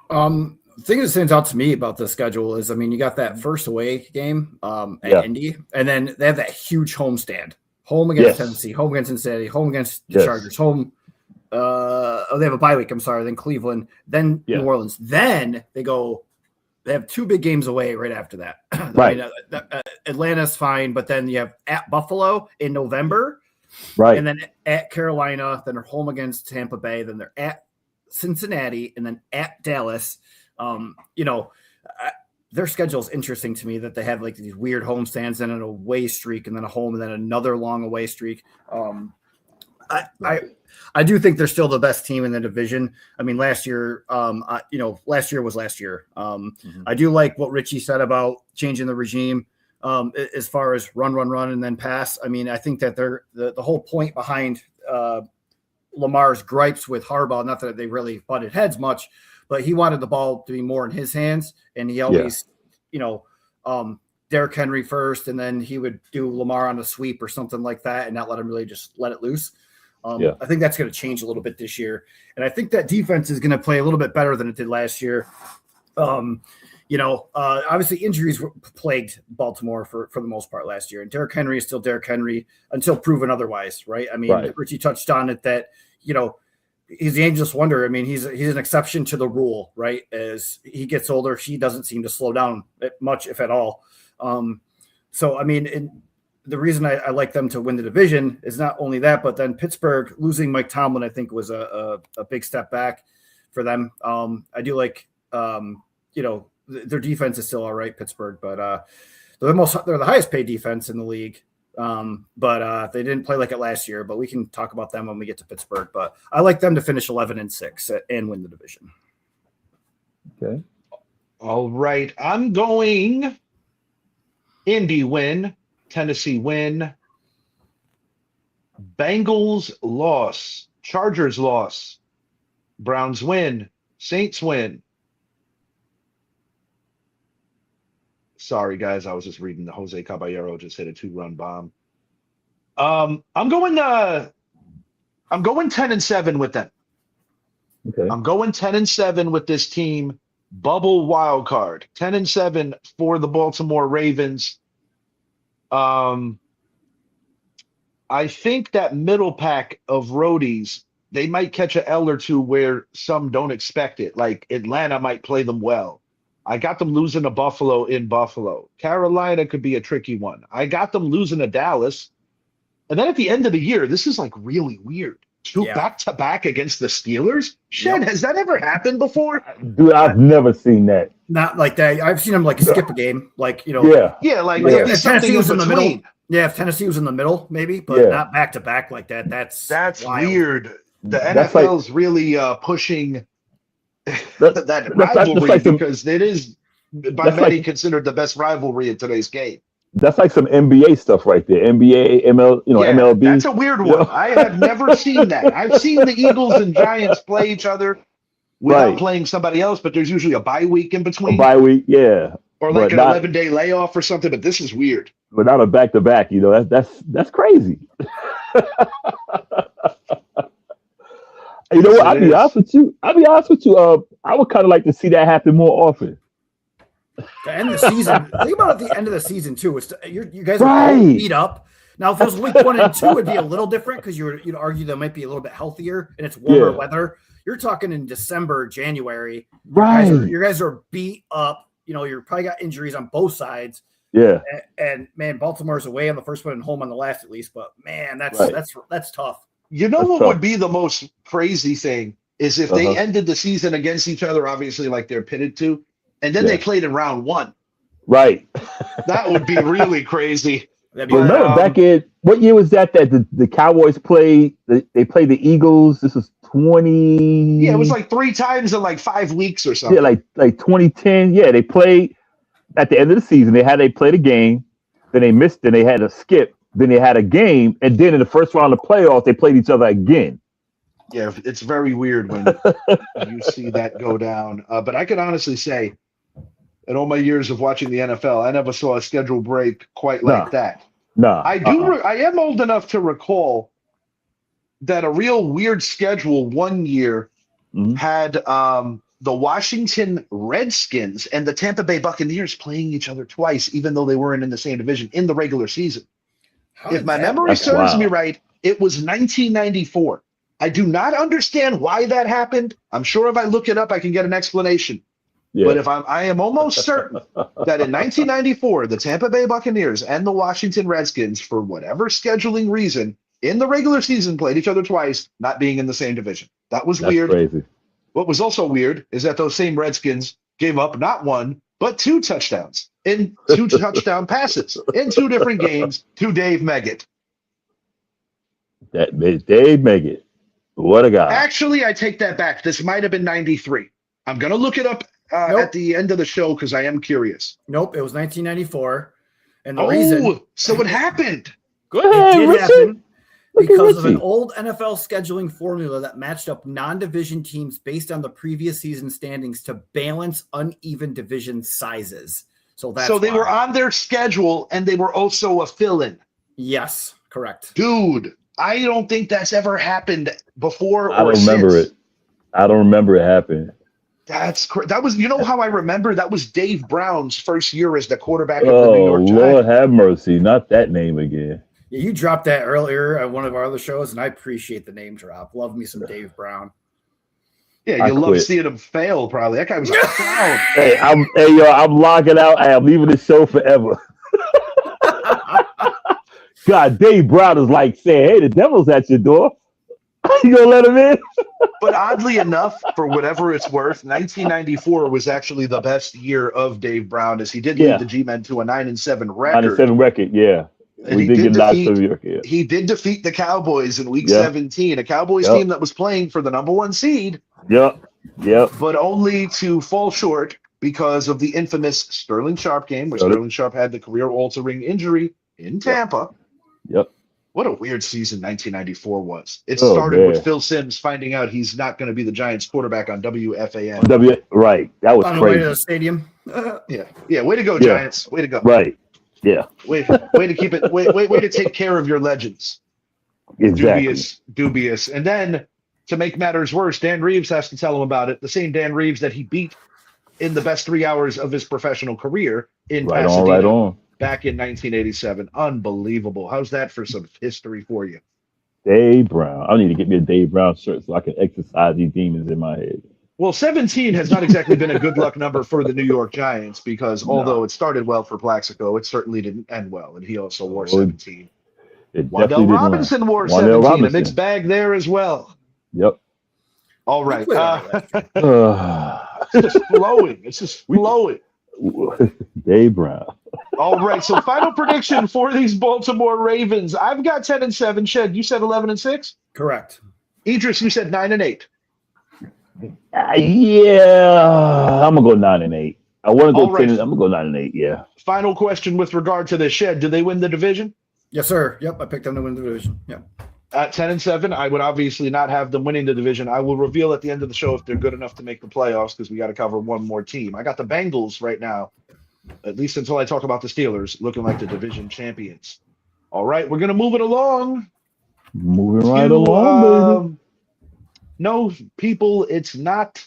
The thing that stands out to me about the schedule is, you got that first away game at Indy, and then they have that huge homestand, home against Tennessee, home against Cincinnati, home against the Chargers, home. They have a bye week. I'm sorry. Then Cleveland, then New Orleans, then they have two big games away right after that. Right. Atlanta's fine, but then you have at Buffalo in November. Right. And then at Carolina, then they're home against Tampa Bay, then they're at Cincinnati, and then at Dallas. Their schedule is interesting to me that they have like these weird home stands and an away streak, and then a home, and then another long away streak. I do think they're still the best team in the division. Last year, last year was last year. I do like what Richie said about changing the regime. As far as run, and then pass. I think that they're the whole point behind Lamar's gripes with Harbaugh, not that they really butted heads much, but he wanted the ball to be more in his hands. And he always, Derrick Henry first, and then he would do Lamar on a sweep or something like that and not let him really just let it loose. I think that's going to change a little bit this year. And I think that defense is going to play a little bit better than it did last year. Obviously injuries plagued Baltimore for the most part last year, and Derrick Henry is still Derrick Henry until proven otherwise, right? Richie touched on it that, he's the ageless wonder. He's an exception to the rule, right? As he gets older, he doesn't seem to slow down much, if at all. The reason I like them to win the division is not only that, but then Pittsburgh losing Mike Tomlin, I think was a big step back for them. I do like, their defense is still all right, Pittsburgh, but they're the highest paid defense in the league. But they didn't play like it last year, but we can talk about them when we get to Pittsburgh. But I like them to finish 11-6 and win the division. Okay. All right. I'm going Indy win, Tennessee win, Bengals loss, Chargers loss. Browns win. Saints win. Sorry, guys. I was just reading the Jose Caballero just hit a 2-run bomb. I'm going 10-7 with them. Okay. I'm going 10-7 with this team. Bubble wild card. 10-7 for the Baltimore Ravens. I think that middle pack of roadies, they might catch an L or two where some don't expect it. Like Atlanta might play them well. I got them losing to Buffalo in Buffalo. Carolina could be a tricky one. I got them losing to Dallas. And then at the end of the year, this is like really weird. Two back-to-back against the Steelers? Shed, has that ever happened before? Dude, I've never seen that. Not like that. I've seen them like skip a game. Like, you know. Yeah. Yeah, like if something was in the middle. between. Yeah, if Tennessee was in the middle, maybe, but not back-to-back like that. That's wild. Weird. The NFL's really pushing that rivalry because it is by many considered the best rivalry in today's game. That's like some NBA stuff right there. NBA, MLB. That's a weird one. I have never seen that. I've seen the Eagles and Giants play each other without playing somebody else, but there's usually a bye week in between. A bye week, yeah. Or like an 11-day layoff or something, but this is weird. Without a back-to-back, that's crazy. You know what? I'll be honest with you. I would kind of like to see that happen more often. The end of the season. Think about it at the end of the season too. You guys are all beat up. Now, if it was week 1 and 2, it'd be a little different because you'd argue they might be a little bit healthier and it's warmer weather. You're talking in December, January. Right. You guys are beat up. You know, you're probably got injuries on both sides. Yeah. And man, Baltimore's away on the first one and home on the last at least. But man, that's tough. You know what would be the most crazy thing is if they ended the season against each other, obviously like they're pitted to, and then they played in round 1. Right. That would be really crazy. Remember back in what year was that the Cowboys played? They played the Eagles. This was 20. Yeah, it was like 3 times in like 5 weeks or something. Yeah, like 2010. Yeah, they played at the end of the season. They played a game, then they missed. Then they had a skip. Then they had a game, and then in the first round of playoffs, they played each other again. Yeah, it's very weird when you see that go down. But I can honestly say, in all my years of watching the NFL, I never saw a schedule break quite like that. No, I do. I am old enough to recall that a real weird schedule one year had the Washington Redskins and the Tampa Bay Buccaneers playing each other twice, even though they weren't in the same division in the regular season. If my memory serves me right, it was 1994. I do not understand why that happened. I'm sure if I look it up, I can get an explanation. Yeah. But I am almost certain that in 1994, the Tampa Bay Buccaneers and the Washington Redskins, for whatever scheduling reason, in the regular season played each other twice, not being in the same division. That's weird. Crazy. What was also weird is that those same Redskins gave up not 1, but 2 touchdowns in 2 touchdown passes in 2 different games to Dave Meggett. That Dave Meggett. What a guy. Actually, I take that back. This might have been 93. I'm going to look it up at the end of the show because I am curious. Nope, it was 1994. And the reason. So it happened. Go ahead, it did Richie. happen because of an old NFL scheduling formula that matched up non-division teams based on the previous season standings to balance uneven division sizes. So they were on their schedule and they were also a fill-in. Yes, correct. Dude, I don't think that's ever happened before or I don't remember it. I don't remember it happening. That was, you know how I remember? That was Dave Brown's first year as the quarterback of the New York Giants. Lord have mercy. Not that name again. Yeah, you dropped that earlier at one of our other shows, and I appreciate the name drop. Love me some Dave Brown. Yeah, you love seeing him fail, probably. That guy was a clown. Hey, I'm logging out. I'm leaving the show forever. God, Dave Brown is like saying, hey, the devil's at your door. You gonna let him in? But oddly enough, for whatever it's worth, 1994 was actually the best year of Dave Brown, as he did lead the G-Men to a 9-7 record. 9-7 record, yeah. And he did defeat the Cowboys in Week 17, a Cowboys team that was playing for the number 1 seed. Yep. But only to fall short because of the infamous Sterling Sharp game, where Sterling Sharp had the career-altering injury in Tampa. Yep. What a weird season 1994 was. It Oh started with man. Phil Simms finding out he's not going to be the Giants quarterback on WFAN. Right. That was On the way to crazy. the stadium. Yeah. Way to go, Yeah. Giants. Way to go. Right. Yeah. Way to keep it. Way to take care of your legends. Exactly. Dubious. And then to make matters worse, Dan Reeves has to tell him about it. The same Dan Reeves that he beat in the best 3 hours of his professional career in Right Pasadena on. back in 1987. Unbelievable. How's that for some history for you? Dave Brown. I need to get me a Dave Brown shirt so I can exercise these demons in my head. Well, 17 has not exactly been a good luck number for the New York Giants because although it started well for Plaxico, it certainly didn't end well. And he also wore 17. Wandell Robinson wore 17. A mixed bag there as well. Yep. All right. It's just flowing. It's just flowing. Dave Brown. All right. So final prediction for these Baltimore Ravens. I've got 10-7. Shed, you said 11-6? Correct. Idris, you said 9-8. Yeah. I'm gonna go 9-8. I want to go 10. I'm gonna go 9-8. Yeah. Final question with regard to this. Shed, do they win the division? Yes, sir. Yep. I picked them to win the division. Yep. At 10-7, I would obviously not have them winning the division. I will reveal at the end of the show if they're good enough to make the playoffs because we got to cover one more team. I got the Bengals right now, at least until I talk about the Steelers, looking like the division champions. All right, we're going to move it along. Moving right along, baby. No, people, it's not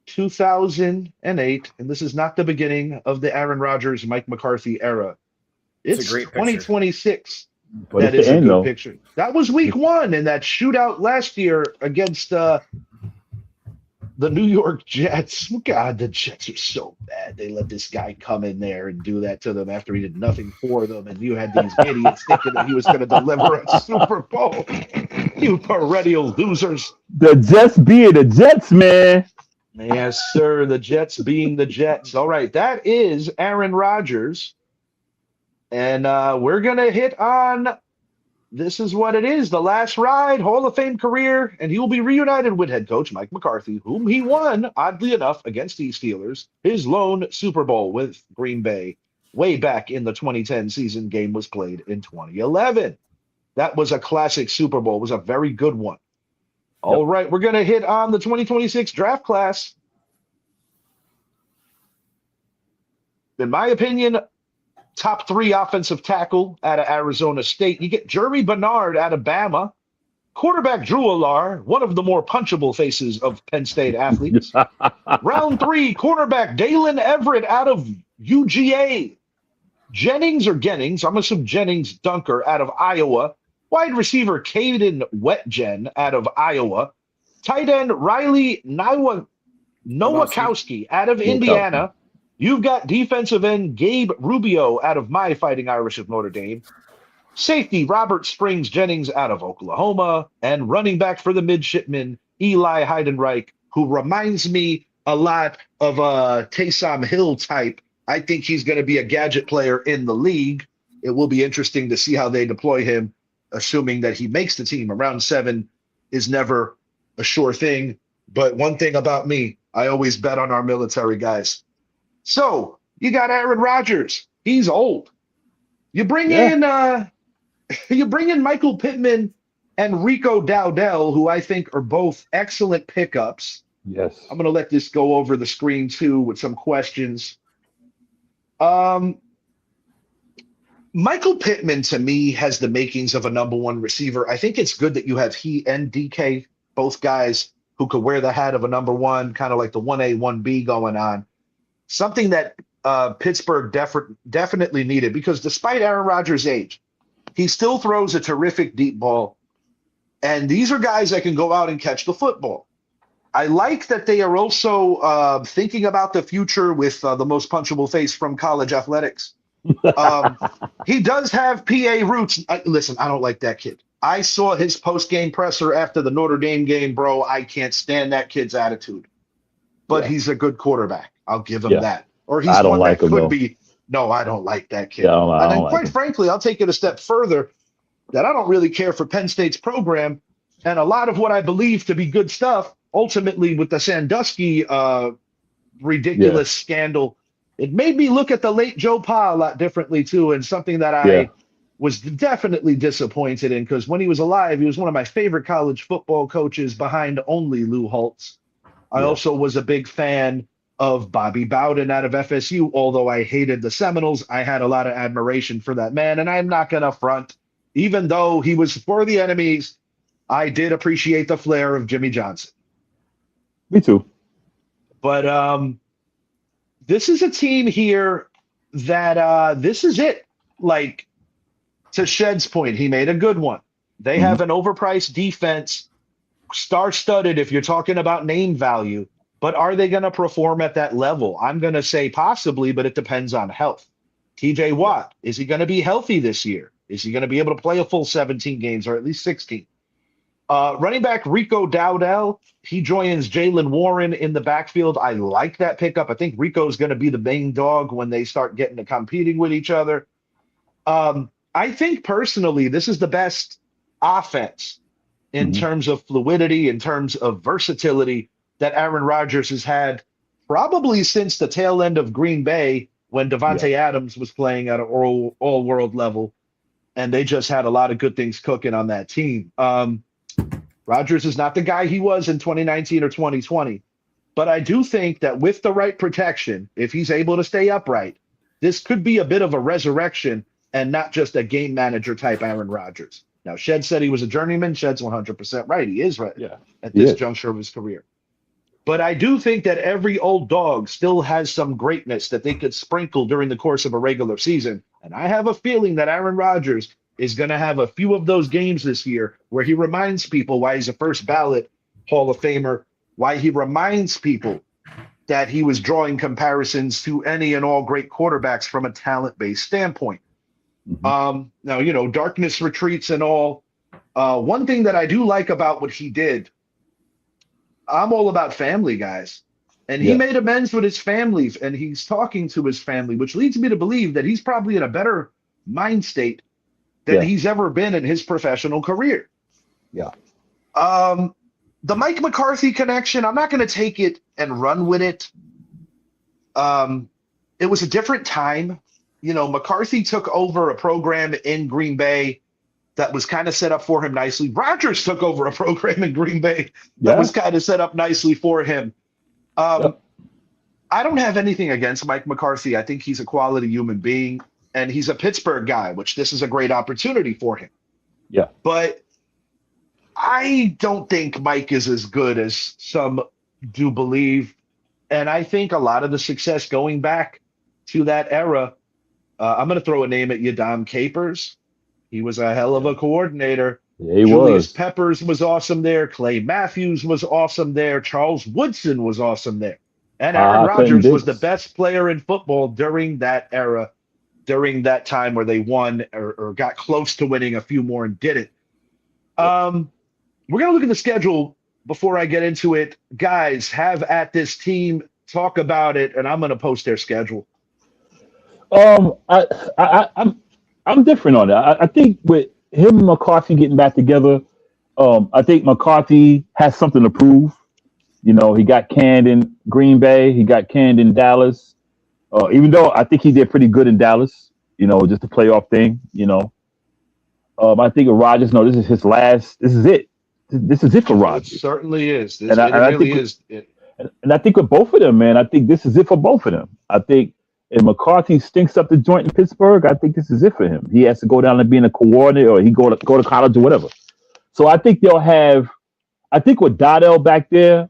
2008, and this is not the beginning of the Aaron Rodgers, Mike McCarthy era. It's a great 2026. But that is a good picture. That was week one in that shootout last year against the New York Jets. God, the Jets are so bad. They let this guy come in there and do that to them after he did nothing for them. And you had these idiots thinking that he was going to deliver a Super Bowl. You perennial losers. The Jets being the Jets, man. Yes, sir. The Jets being the Jets. All right. That is Aaron Rodgers. And we're going to hit on, this is what it is, the last ride, Hall of Fame career, and he will be reunited with head coach Mike McCarthy, whom he won, oddly enough, against the Steelers, his lone Super Bowl with Green Bay. Way back in the 2010 season, game was played in 2011. That was a classic Super Bowl. It was a very good one. All right, we're going to hit on the 2026 draft class. In my opinion, top 3 offensive tackle out of Arizona State. You get Jeremy Bernard out of Bama. Quarterback Drew Allar, one of the more punchable faces of Penn State athletes. Round 3, cornerback Dalen Everett out of UGA. Jennings or Gennings, I'm assuming Jennings Dunker out of Iowa. Wide receiver Caden Wetjen out of Iowa. Tight end Riley Nowakowski out of Indiana. You've got defensive end Gabe Rubio out of My Fighting Irish of Notre Dame. Safety Robert Springs Jennings out of Oklahoma. And running back for the midshipman Eli Heidenreich, who reminds me a lot of a Taysom Hill type. I think he's going to be a gadget player in the league. It will be interesting to see how they deploy him, assuming that he makes the team. Round 7 is never a sure thing. But one thing about me, I always bet on our military guys. So you got Aaron Rodgers. He's old. You bring in Michael Pittman and Rico Dowdell, who I think are both excellent pickups. Yes. I'm going to let this go over the screen too with some questions. Michael Pittman to me has the makings of a number 1 receiver. I think it's good that you have he and DK, both guys who could wear the hat of a number 1, kind of like the 1A, 1B going on. Something that Pittsburgh definitely needed, because despite Aaron Rodgers' age, he still throws a terrific deep ball. And these are guys that can go out and catch the football. I like that they are also thinking about the future with the most punchable face from college athletics. He does have PA roots. Listen, I don't like that kid. I saw his post-game presser after the Notre Dame game, bro. I can't stand that kid's attitude. But he's a good quarterback. I'll give him that. Or he's one that could be. No, I don't like that kid. And then quite frankly, I'll take it a step further that I don't really care for Penn State's program. And a lot of what I believe to be good stuff, ultimately with the Sandusky ridiculous scandal, it made me look at the late Joe Pa a lot differently too, and something that was definitely disappointed in, because when he was alive, he was one of my favorite college football coaches behind only Lou Holtz. I also was a big fan of Bobby Bowden out of FSU. Although I hated the Seminoles, I had a lot of admiration for that man, and I'm not going to front. Even though he was for the enemies, I did appreciate the flair of Jimmy Johnson. Me too. But this is a team here that this is it. Like, to Shed's point, he made a good one. They have an overpriced defense, star-studded if you're talking about name value, but are they going to perform at that level? I'm going to say possibly, but it depends on health. TJ Watt, is he going to be healthy this year? Is he going to be able to play a full 17 games or at least 16? Running back Rico Dowdell, he joins Jalen Warren in the backfield. I like that pickup. I think Rico is going to be the main dog when they start getting to competing with each other. I think personally, this is the best offense in terms of fluidity, in terms of versatility that Aaron Rodgers has had probably since the tail end of Green Bay when Devontae Adams was playing at an all-world level, and they just had a lot of good things cooking on that team. Rodgers is not the guy he was in 2019 or 2020, but I do think that with the right protection, if he's able to stay upright, this could be a bit of a resurrection and not just a game manager type Aaron Rodgers. Now, Shed said he was a journeyman. Shed's 100% right. He is right at this juncture of his career. But I do think that every old dog still has some greatness that they could sprinkle during the course of a regular season. And I have a feeling that Aaron Rodgers is going to have a few of those games this year where he reminds people why he's a first ballot Hall of Famer, why he reminds people that he was drawing comparisons to any and all great quarterbacks from a talent-based standpoint. Now, darkness retreats and all. One thing that I do like about what he did, I'm all about family, guys. And he made amends with his family, and he's talking to his family, which leads me to believe that he's probably in a better mind state than he's ever been in his professional career. The Mike McCarthy connection, I'm not going to take it and run with it. It was a different time. McCarthy took over a program in Green Bay that was kind of set up for him nicely. Rodgers took over a program in Green Bay that was kind of set up nicely for him. I don't have anything against Mike McCarthy. I think he's a quality human being, and he's a Pittsburgh guy, which this is a great opportunity for him. But I don't think Mike is as good as some do believe. And I think a lot of the success going back to that era, I'm going to throw a name at you, Dom Capers. He was a hell of a coordinator. Julius Peppers was awesome there. Clay Matthews was awesome there. Charles Woodson was awesome there. And Aaron Rodgers was the best player in football during that era, during that time where they won or got close to winning a few more and did it. We're going to look at the schedule before I get into it. Guys, have at this team, talk about it, and I'm going to post their schedule. I'm different on that. I think with him and McCarthy getting back together, I think McCarthy has something to prove. He got canned in Green Bay, he got canned in Dallas. Even though I think he did pretty good in Dallas, just a playoff thing. I think of Rodgers. No, this is his last. This is it. This is it for Rodgers. It certainly is. And I think with both of them, man, I think this is it for both of them. I think if McCarthy stinks up the joint in Pittsburgh, I think this is it for him. He has to go down and being a coordinator, or he go to college or whatever. So I think they'll have. I think with Dowdell back there,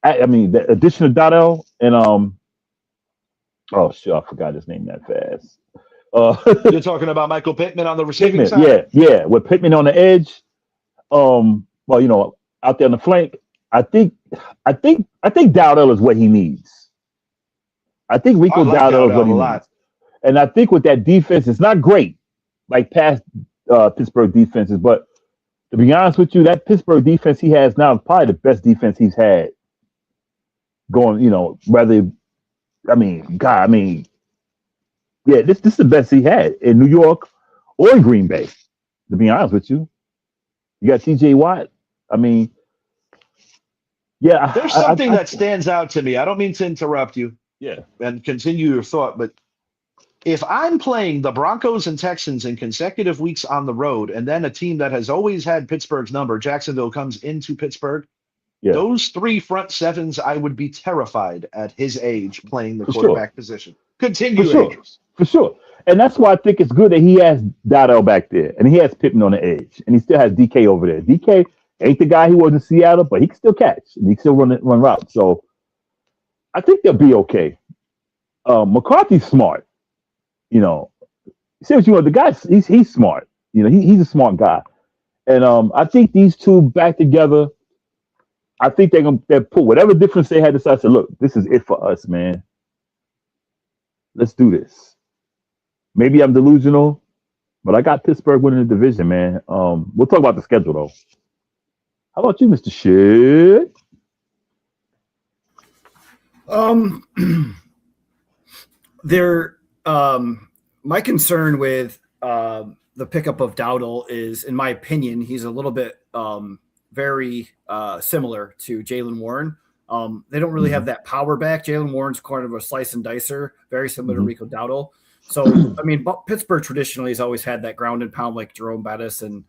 the addition of Dowdell and oh shit, I forgot his name that fast. You're talking about Michael Pittman on the receiving side? Yeah. With Pittman on the edge, out there on the flank, I think Dowdell is what he needs. I think Rico Dowdell is what he needs. And I think with that defense, it's not great like past Pittsburgh defenses, but to be honest with you, that Pittsburgh defense he has now is probably the best defense he's had. This is the best he had in New York or in Green Bay, to be honest with you. You got TJ Watt. There's something that stands out to me. I don't mean to interrupt you. Yeah. And continue your thought, but if I'm playing the Broncos and Texans in consecutive weeks on the road, and then a team that has always had Pittsburgh's number, Jacksonville, comes into Pittsburgh, Yeah, those three front sevens, I would be terrified at his age playing the for sure. quarterback position. For Continue, sure. Andrews. For sure. And that's why I think it's good that he has Dotto back there and he has Pittman on the edge and he still has DK over there. DK ain't the guy he was in Seattle, but he can still catch and he can still run routes. So I think they'll be okay. McCarthy's smart. You know, see what you want. The guy, he's smart. You know, he's a smart guy. And I think these two back together, I think they'll put whatever difference they had to say, look, this is it for us, man. Let's do this. Maybe I'm delusional, but I got Pittsburgh winning the division, man. We'll talk about the schedule, though. How about you, Mr. Shit? My concern with the pickup of Dowdle is, in my opinion, he's a little bit very similar to Jaylen Warren. They don't really have that power back. Jaylen Warren's kind of a slice and dicer, very similar to Rico Dowdle. So, I mean, Pittsburgh traditionally has always had that ground and pound like Jerome Bettis and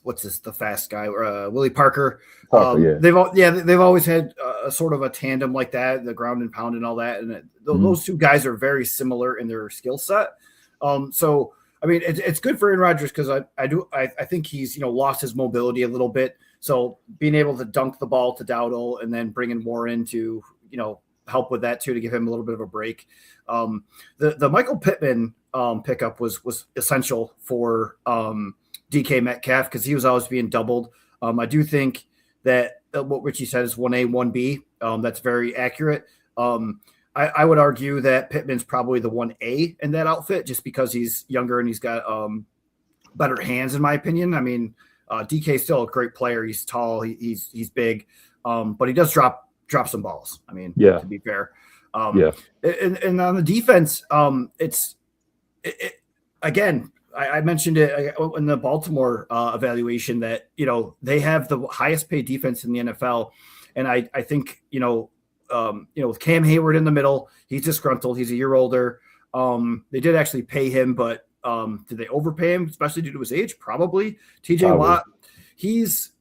what's the fast guy? Willie Parker. They've always had a sort of a tandem like that, the ground and pound and all that. And those two guys are very similar in their skill set. So, I mean, it's good for Aaron Rodgers because I think he's lost his mobility a little bit. So being able to dunk the ball to Dowdle and then bringing Warren to help with that too, to give him a little bit of a break. The Michael Pittman pickup was essential for DK Metcalf because he was always being doubled. I do think that what Richie said is 1A, 1B. That's very accurate. I would argue that Pittman's probably the 1A in that outfit just because he's younger and he's got better hands, in my opinion. I mean, DK is still a great player. He's tall. He's big, but he does drop some balls. I mean, to be fair. And on the defense, again, I mentioned it in the Baltimore evaluation that, they have the highest paid defense in the NFL. And I think, with Cam Hayward in the middle, he's disgruntled. He's a year older. They did actually pay him, but did they overpay him, especially due to his age? Probably. TJ Watt, he's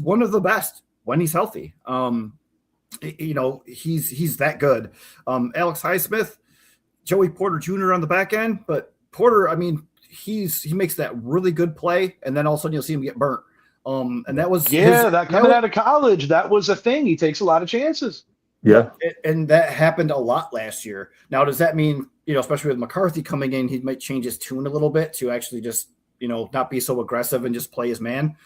one of the best when he's healthy. He's that good. Alex Highsmith, Joey Porter Jr. on the back end, but Porter, I mean, he makes that really good play, and then all of a sudden you'll see him get burnt. And that was coming out of college, that was a thing. He takes a lot of chances. Yeah, and that happened a lot last year. Now, does that mean especially with McCarthy coming in, he might change his tune a little bit to actually just not be so aggressive and just play his man?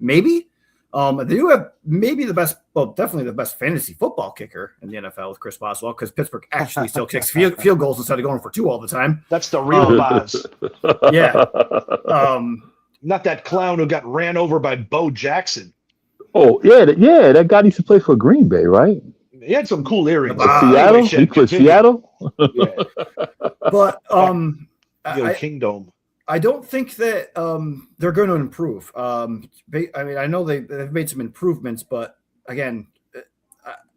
Maybe. They do have definitely the best fantasy football kicker in the NFL with Chris Boswell because Pittsburgh actually still kicks field goals instead of going for 2 all the time. That's the real Boz. Yeah. Not that clown who got ran over by Bo Jackson. Oh, yeah, that guy used to play for Green Bay, right? He had some cool earrings. Seattle? He played Seattle? Yeah. But Kingdom. I don't think that they're going to improve. I mean, I know they've made some improvements, but again,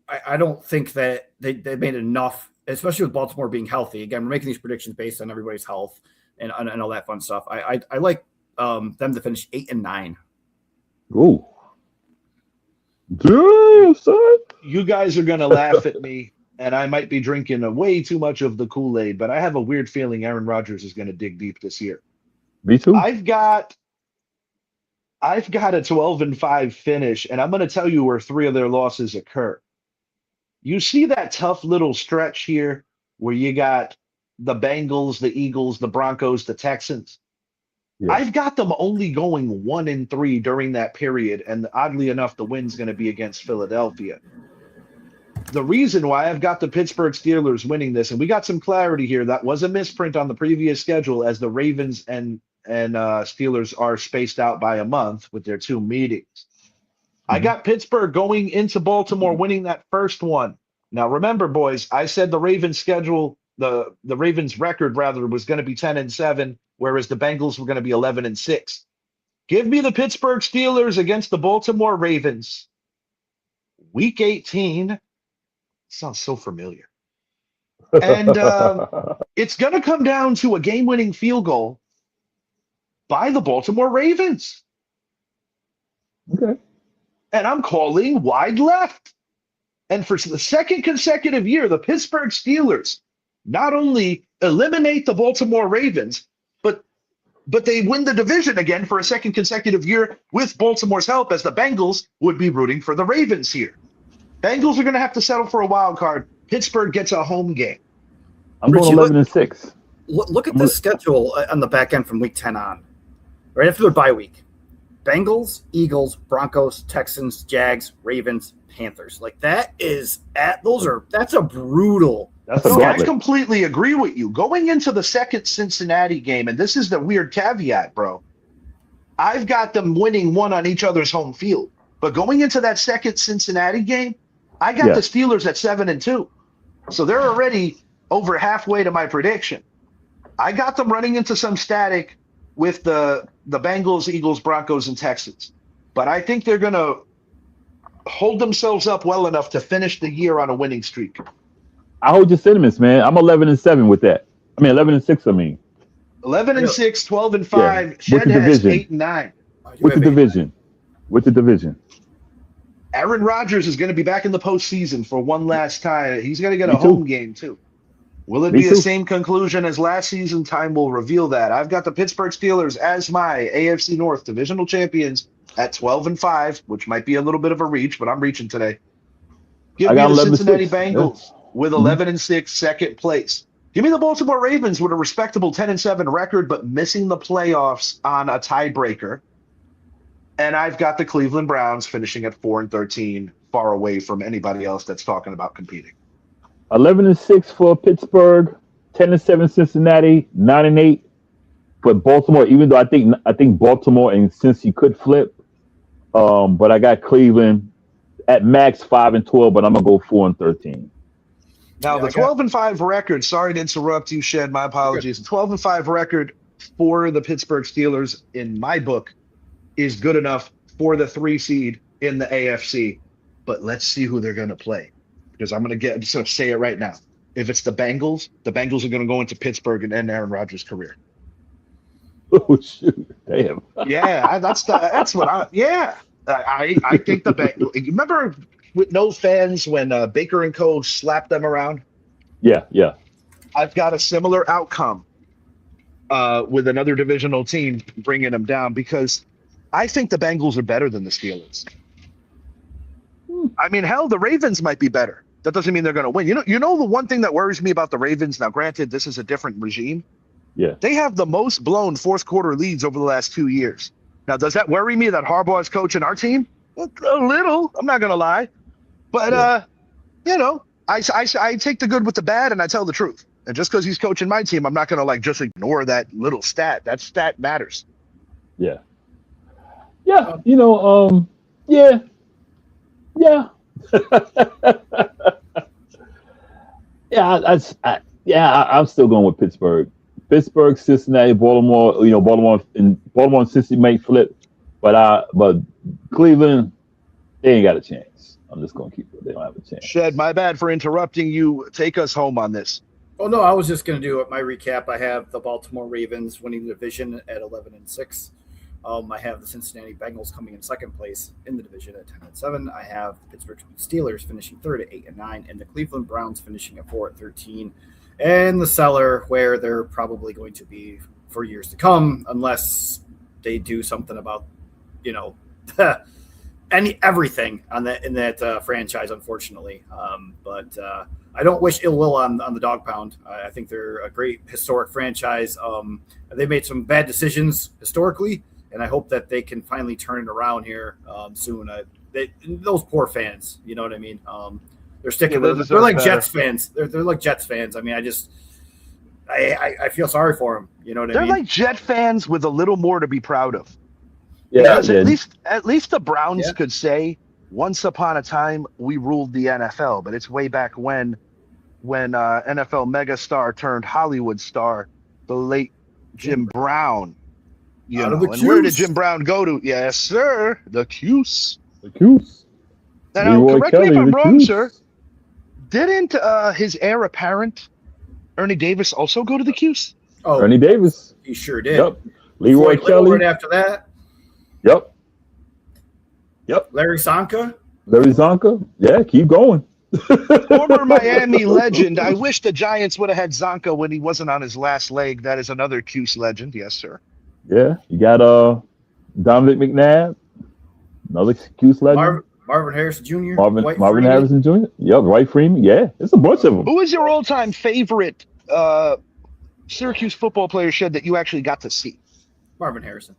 I don't think that they made enough, especially with Baltimore being healthy. Again, we're making these predictions based on everybody's health and all that fun stuff. I like them to finish 8 and 9. Ooh. Damn, son. You guys are going to laugh at me, and I might be drinking way too much of the Kool-Aid, but I have a weird feeling Aaron Rodgers is going to dig deep this year. Me too. I've got a 12-5 finish, and I'm going to tell you where 3 of their losses occur. You see that tough little stretch here where you got the Bengals, the Eagles, the Broncos, the Texans. Yeah. I've got them only going 1-3 during that period, and oddly enough, the win's going to be against Philadelphia. The reason why I've got the Pittsburgh Steelers winning this, and we got some clarity here, that was a misprint on the previous schedule as the Ravens and Steelers are spaced out by a month with their 2 meetings. Mm-hmm. I got Pittsburgh going into Baltimore, winning that first one. Now, remember, boys, I said the Ravens schedule, the Ravens record rather, was going to be 10-7, whereas the Bengals were going to be 11-6. Give me the Pittsburgh Steelers against the Baltimore Ravens. Week 18. Sounds so familiar. And it's going to come down to a game-winning field goal by the Baltimore Ravens. Okay. And I'm calling wide left. And for the second consecutive year, the Pittsburgh Steelers not only eliminate the Baltimore Ravens, but they win the division again for a second consecutive year with Baltimore's help, as the Bengals would be rooting for the Ravens here. Bengals are going to have to settle for a wild card. Pittsburgh gets a home game. I'm going 11-6. Look at this schedule on the back end from week 10 on. Right after their bye week. Bengals, Eagles, Broncos, Texans, Jags, Ravens, Panthers. Like that's a brutal. I completely agree with you. Going into the second Cincinnati game, and this is the weird caveat, bro. I've got them winning one on each other's home field. But going into that second Cincinnati game, I got the Steelers at 7-2. So they're already over halfway to my prediction. I got them running into some static with the Bengals, Eagles, Broncos, and Texans. But I think they're going to hold themselves up well enough to finish the year on a winning streak. I hold your sentiments, man. I'm 11-7 with that. 11-6. 11-6, 12-5. Yeah. Shed has 8-9. With the division. Aaron Rodgers is going to be back in the postseason for one last time. He's going to get a home game too. Will it be the same conclusion as last season? Time will reveal that. I've got the Pittsburgh Steelers as my AFC North divisional champions at 12-5, which might be a little bit of a reach, but I'm reaching today. Give me the Cincinnati Bengals with 11-6, second place. Give me the Baltimore Ravens with a respectable 10-7 record, but missing the playoffs on a tiebreaker. And I've got the Cleveland Browns finishing at 4-13, far away from anybody else that's talking about competing. 11-6 for Pittsburgh, 10-7 Cincinnati, 9-8 for Baltimore. Even though I think Baltimore and Cincy could flip, but I got Cleveland at max 5-12, but I'm gonna go 4-13. Now the 12-5 record. Sorry to interrupt you, Shed. My apologies. The 12-5 record for the Pittsburgh Steelers, in my book, is good enough for the 3 seed in the AFC. But let's see who they're going to play, because I'm just going to say it right now. If it's the Bengals are going to go into Pittsburgh and end Aaron Rodgers' career. Oh shoot! Damn. Yeah, I think the Bengals. You remember with no fans when Baker and Co. slapped them around? Yeah. I've got a similar outcome with another divisional team bringing them down, because I think the Bengals are better than the Steelers. I mean, hell, the Ravens might be better. That doesn't mean they're going to win. You know the one thing that worries me about the Ravens, now granted, this is a different regime. Yeah. They have the most blown fourth quarter leads over the last 2 years. Now, does that worry me that Harbaugh is coaching our team? A little, I'm not going to lie. But, I take the good with the bad and I tell the truth. And just because he's coaching my team, I'm not going to just ignore that little stat. That stat matters. Yeah. Yeah. Yeah. I'm still going with Pittsburgh. Pittsburgh, Cincinnati, Baltimore. Baltimore and Cincinnati might flip, but Cleveland, they ain't got a chance. I'm just going to keep it. They don't have a chance. Shed, my bad for interrupting you. Take us home on this. Oh no, I was just going to do my recap. I have the Baltimore Ravens winning the division at 11-6. I have the Cincinnati Bengals coming in second place in the division at 10-7. I have the Pittsburgh Steelers finishing third at 8-9, and the Cleveland Browns finishing at 4-13. And the cellar, where they're probably going to be for years to come, unless they do something about, everything in that franchise, unfortunately. But I don't wish ill will on the Dog Pound. I think they're a great historic franchise. They made some bad decisions historically, and I hope that they can finally turn it around here soon. Those poor fans, you know what I mean? They're sticking. They're like better. Jets fans. They're like Jets fans. I mean, I feel sorry for them. You know what I mean? They're like Jet fans with a little more to be proud of. Yeah. At least the Browns could say, once upon a time we ruled the NFL, but it's way back when NFL megastar turned Hollywood star, the late Jim Brown. And where did Jim Brown go to? Yes, sir. The Cuse. Now, correct me if I'm wrong, sir. Didn't his heir apparent Ernie Davis also go to the Cuse? Oh, Ernie Davis. he sure did. Yep. Leroy Kelly. Right after that. Yep. Larry Zonka. Larry Zonka. Yeah, keep going. Former Miami legend. I wish the Giants would have had Zonka when he wasn't on his last leg. That is another Cuse legend. Yes, sir. Yeah, you got Dominic McNabb, another Cuse legend. Marvin Harrison Jr. Marvin Harrison Jr. Yep, Dwight Freeman. Yeah, it's a bunch of them. Who is your all-time favorite Syracuse football player, Shed, that you actually got to see? Marvin Harrison.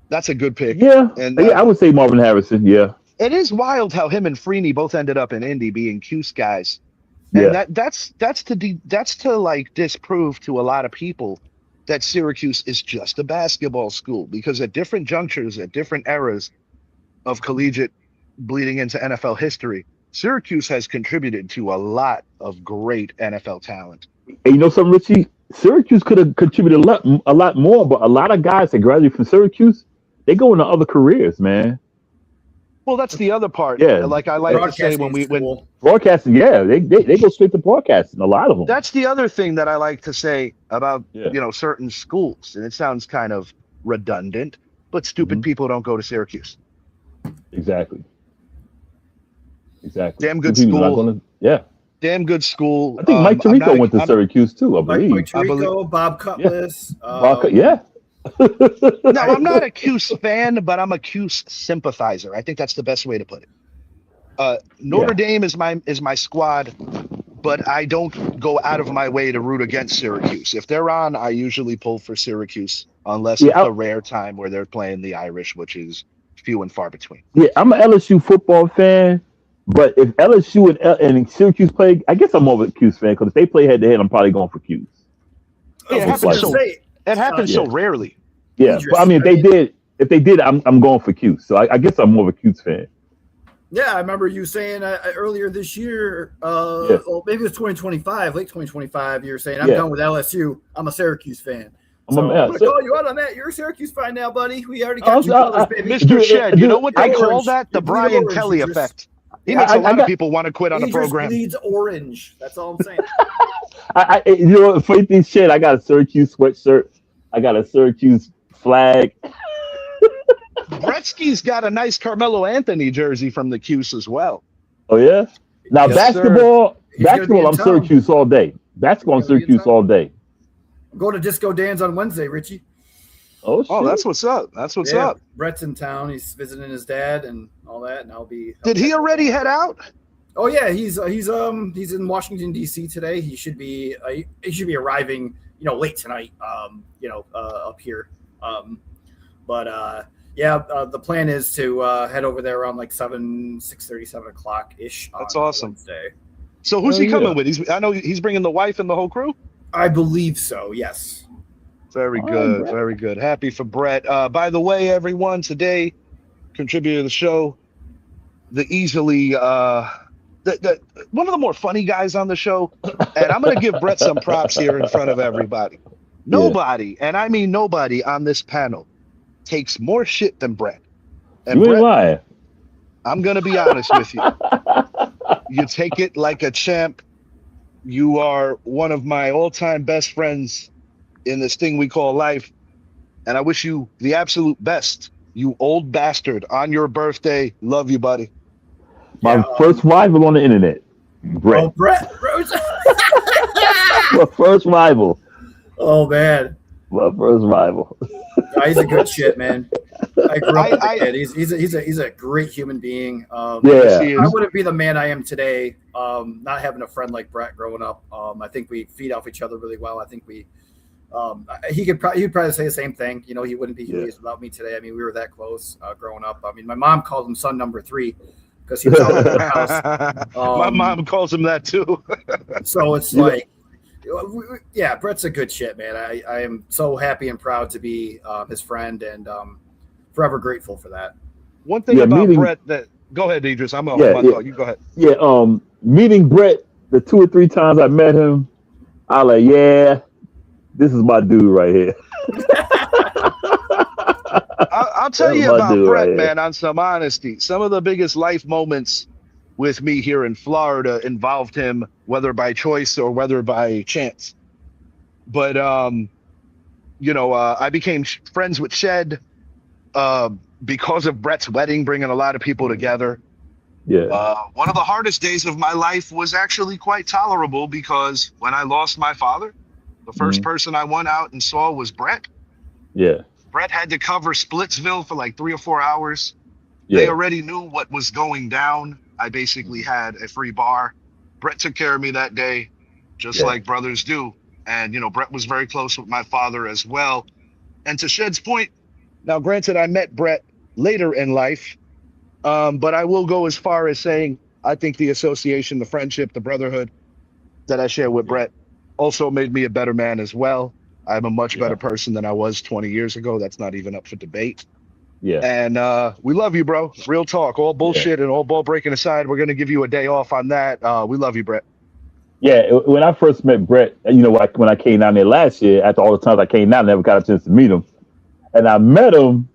That's a good pick. Yeah, and I would say Marvin Harrison. Yeah, it is wild how him and Freeney both ended up in Indy being Cuse guys. And yeah. that's to like disprove to a lot of people that Syracuse is just a basketball school, because at different junctures, at different eras of collegiate bleeding into NFL history, Syracuse has contributed to a lot of great NFL talent. And you know something, Richie? Syracuse could have contributed a lot more, but a lot of guys that graduate from Syracuse, they go into other careers, man. Well, that's the other part. Yeah. Like I like to say when broadcasting, yeah, they go straight to broadcasting, a lot of them. That's the other thing that I like to say about certain schools, and it sounds kind of redundant, but stupid people don't go to Syracuse. Exactly. Damn good school. Yeah. Damn good school. I think Mike Tirico went to Syracuse too, I believe. Mike Tirico, Bob Cutlass. Yeah. No, I'm not a Cuse fan, but I'm a Cuse sympathizer. I think that's the best way to put it. Notre Dame is my squad, but I don't go out of my way to root against Syracuse. If they're on, I usually pull for Syracuse, unless it's a rare time where they're playing the Irish, which is few and far between. Yeah, I'm an LSU football fan, but if LSU and Syracuse play, I guess I'm more of a Cuse fan, because if they play head-to-head, I'm probably going for Cuse. It happens so rarely. Yeah, but I mean, if they did, I'm going for Cuse. So I guess I'm more of a Cuse fan. Yeah, I remember you saying earlier this year, well, maybe it was 2025, late 2025. You were saying, I'm done with LSU. I'm a Syracuse fan. So I'm going to call you out on that. You're a Syracuse fan now, buddy. We already got you colors, baby. Mr. Shed, you know what they call that? The Brian Kelly effect. He makes a lot of people want to quit on the program. He bleeds orange. That's all I'm saying. You know, funny thing, Shed, I got a Syracuse sweatshirt. I got a Syracuse flag. Gretzky's got a nice Carmelo Anthony jersey from the Cuse as well. Oh, yeah? Now, basketball, I'm town. Syracuse all day. Basketball, I'm Syracuse all day. I'm going to Disco Dan's on Wednesday, Richie. Oh, shit. Oh, that's what's up. That's what's up. Brett's in town. He's visiting his dad and all that, and I'll be. Did he already head out? Oh yeah, he's in Washington D.C. today. He should be arriving, late tonight. Up here. The plan is to head over there around like 6:30, 7 o'clock ish. That's awesome. Wednesday. So who's he coming with? I know he's bringing the wife and the whole crew. I believe so. Yes. Very good. Very good. Happy for Brett. By the way, everyone, today, contributor to the show, the easily one of the more funny guys on the show, and I'm going to give Brett some props here in front of everybody. Nobody, and I mean nobody on this panel, takes more shit than Brett. And you ain't lying. I'm going to be honest with you. You take it like a champ. You are one of my all-time best friends in this thing we call life, and I wish you the absolute best, you old bastard, on your birthday. Love you, buddy. My first rival on the internet, Brett. Oh, Brett. My first rival. Oh, man. My first rival. He's a good shit, man. I grew up with the kid. He's a great human being. I wouldn't be the man I am today, not having a friend like Brett growing up. I think we feed off each other really well. I think we he'd probably say the same thing. He wouldn't be who he is without me today. I mean, we were that close growing up. I mean, my mom called him son number 3 because he was out of the house. My mom calls him that too. So it's like, Brett's a good shit, man. I am so happy and proud to be his friend, and forever grateful for that. One thing about Brett that go ahead, Idris. I'm on my call. You go ahead. Yeah, meeting Brett the 2 or 3 times I met him, I like, this is my dude right here. I'll tell you about Brett, man, on some honesty. Some of the biggest life moments with me here in Florida involved him, whether by choice or whether by chance. But I became friends with Shed because of Brett's wedding, bringing a lot of people together. Yeah. One of the hardest days of my life was actually quite tolerable because when I lost my father, the first person I went out and saw was Brett. Yeah. Brett had to cover Splitsville for like 3 or 4 hours. Yeah. They already knew what was going down. I basically had a free bar. Brett took care of me that day, just like brothers do. And, Brett was very close with my father as well. And to Shed's point, now, granted, I met Brett later in life, but I will go as far as saying I think the association, the friendship, the brotherhood that I share with Brett also made me a better man as well. I'm a much better person than I was 20 years ago. That's not even up for debate. Yeah. And we love you, bro. Real talk. All bullshit and all ball breaking aside, we're going to give you a day off on that. We love you, Brett. Yeah. When I first met Brett, when I came down there last year, after all the times I came down, I never got a chance to meet him. And I met him.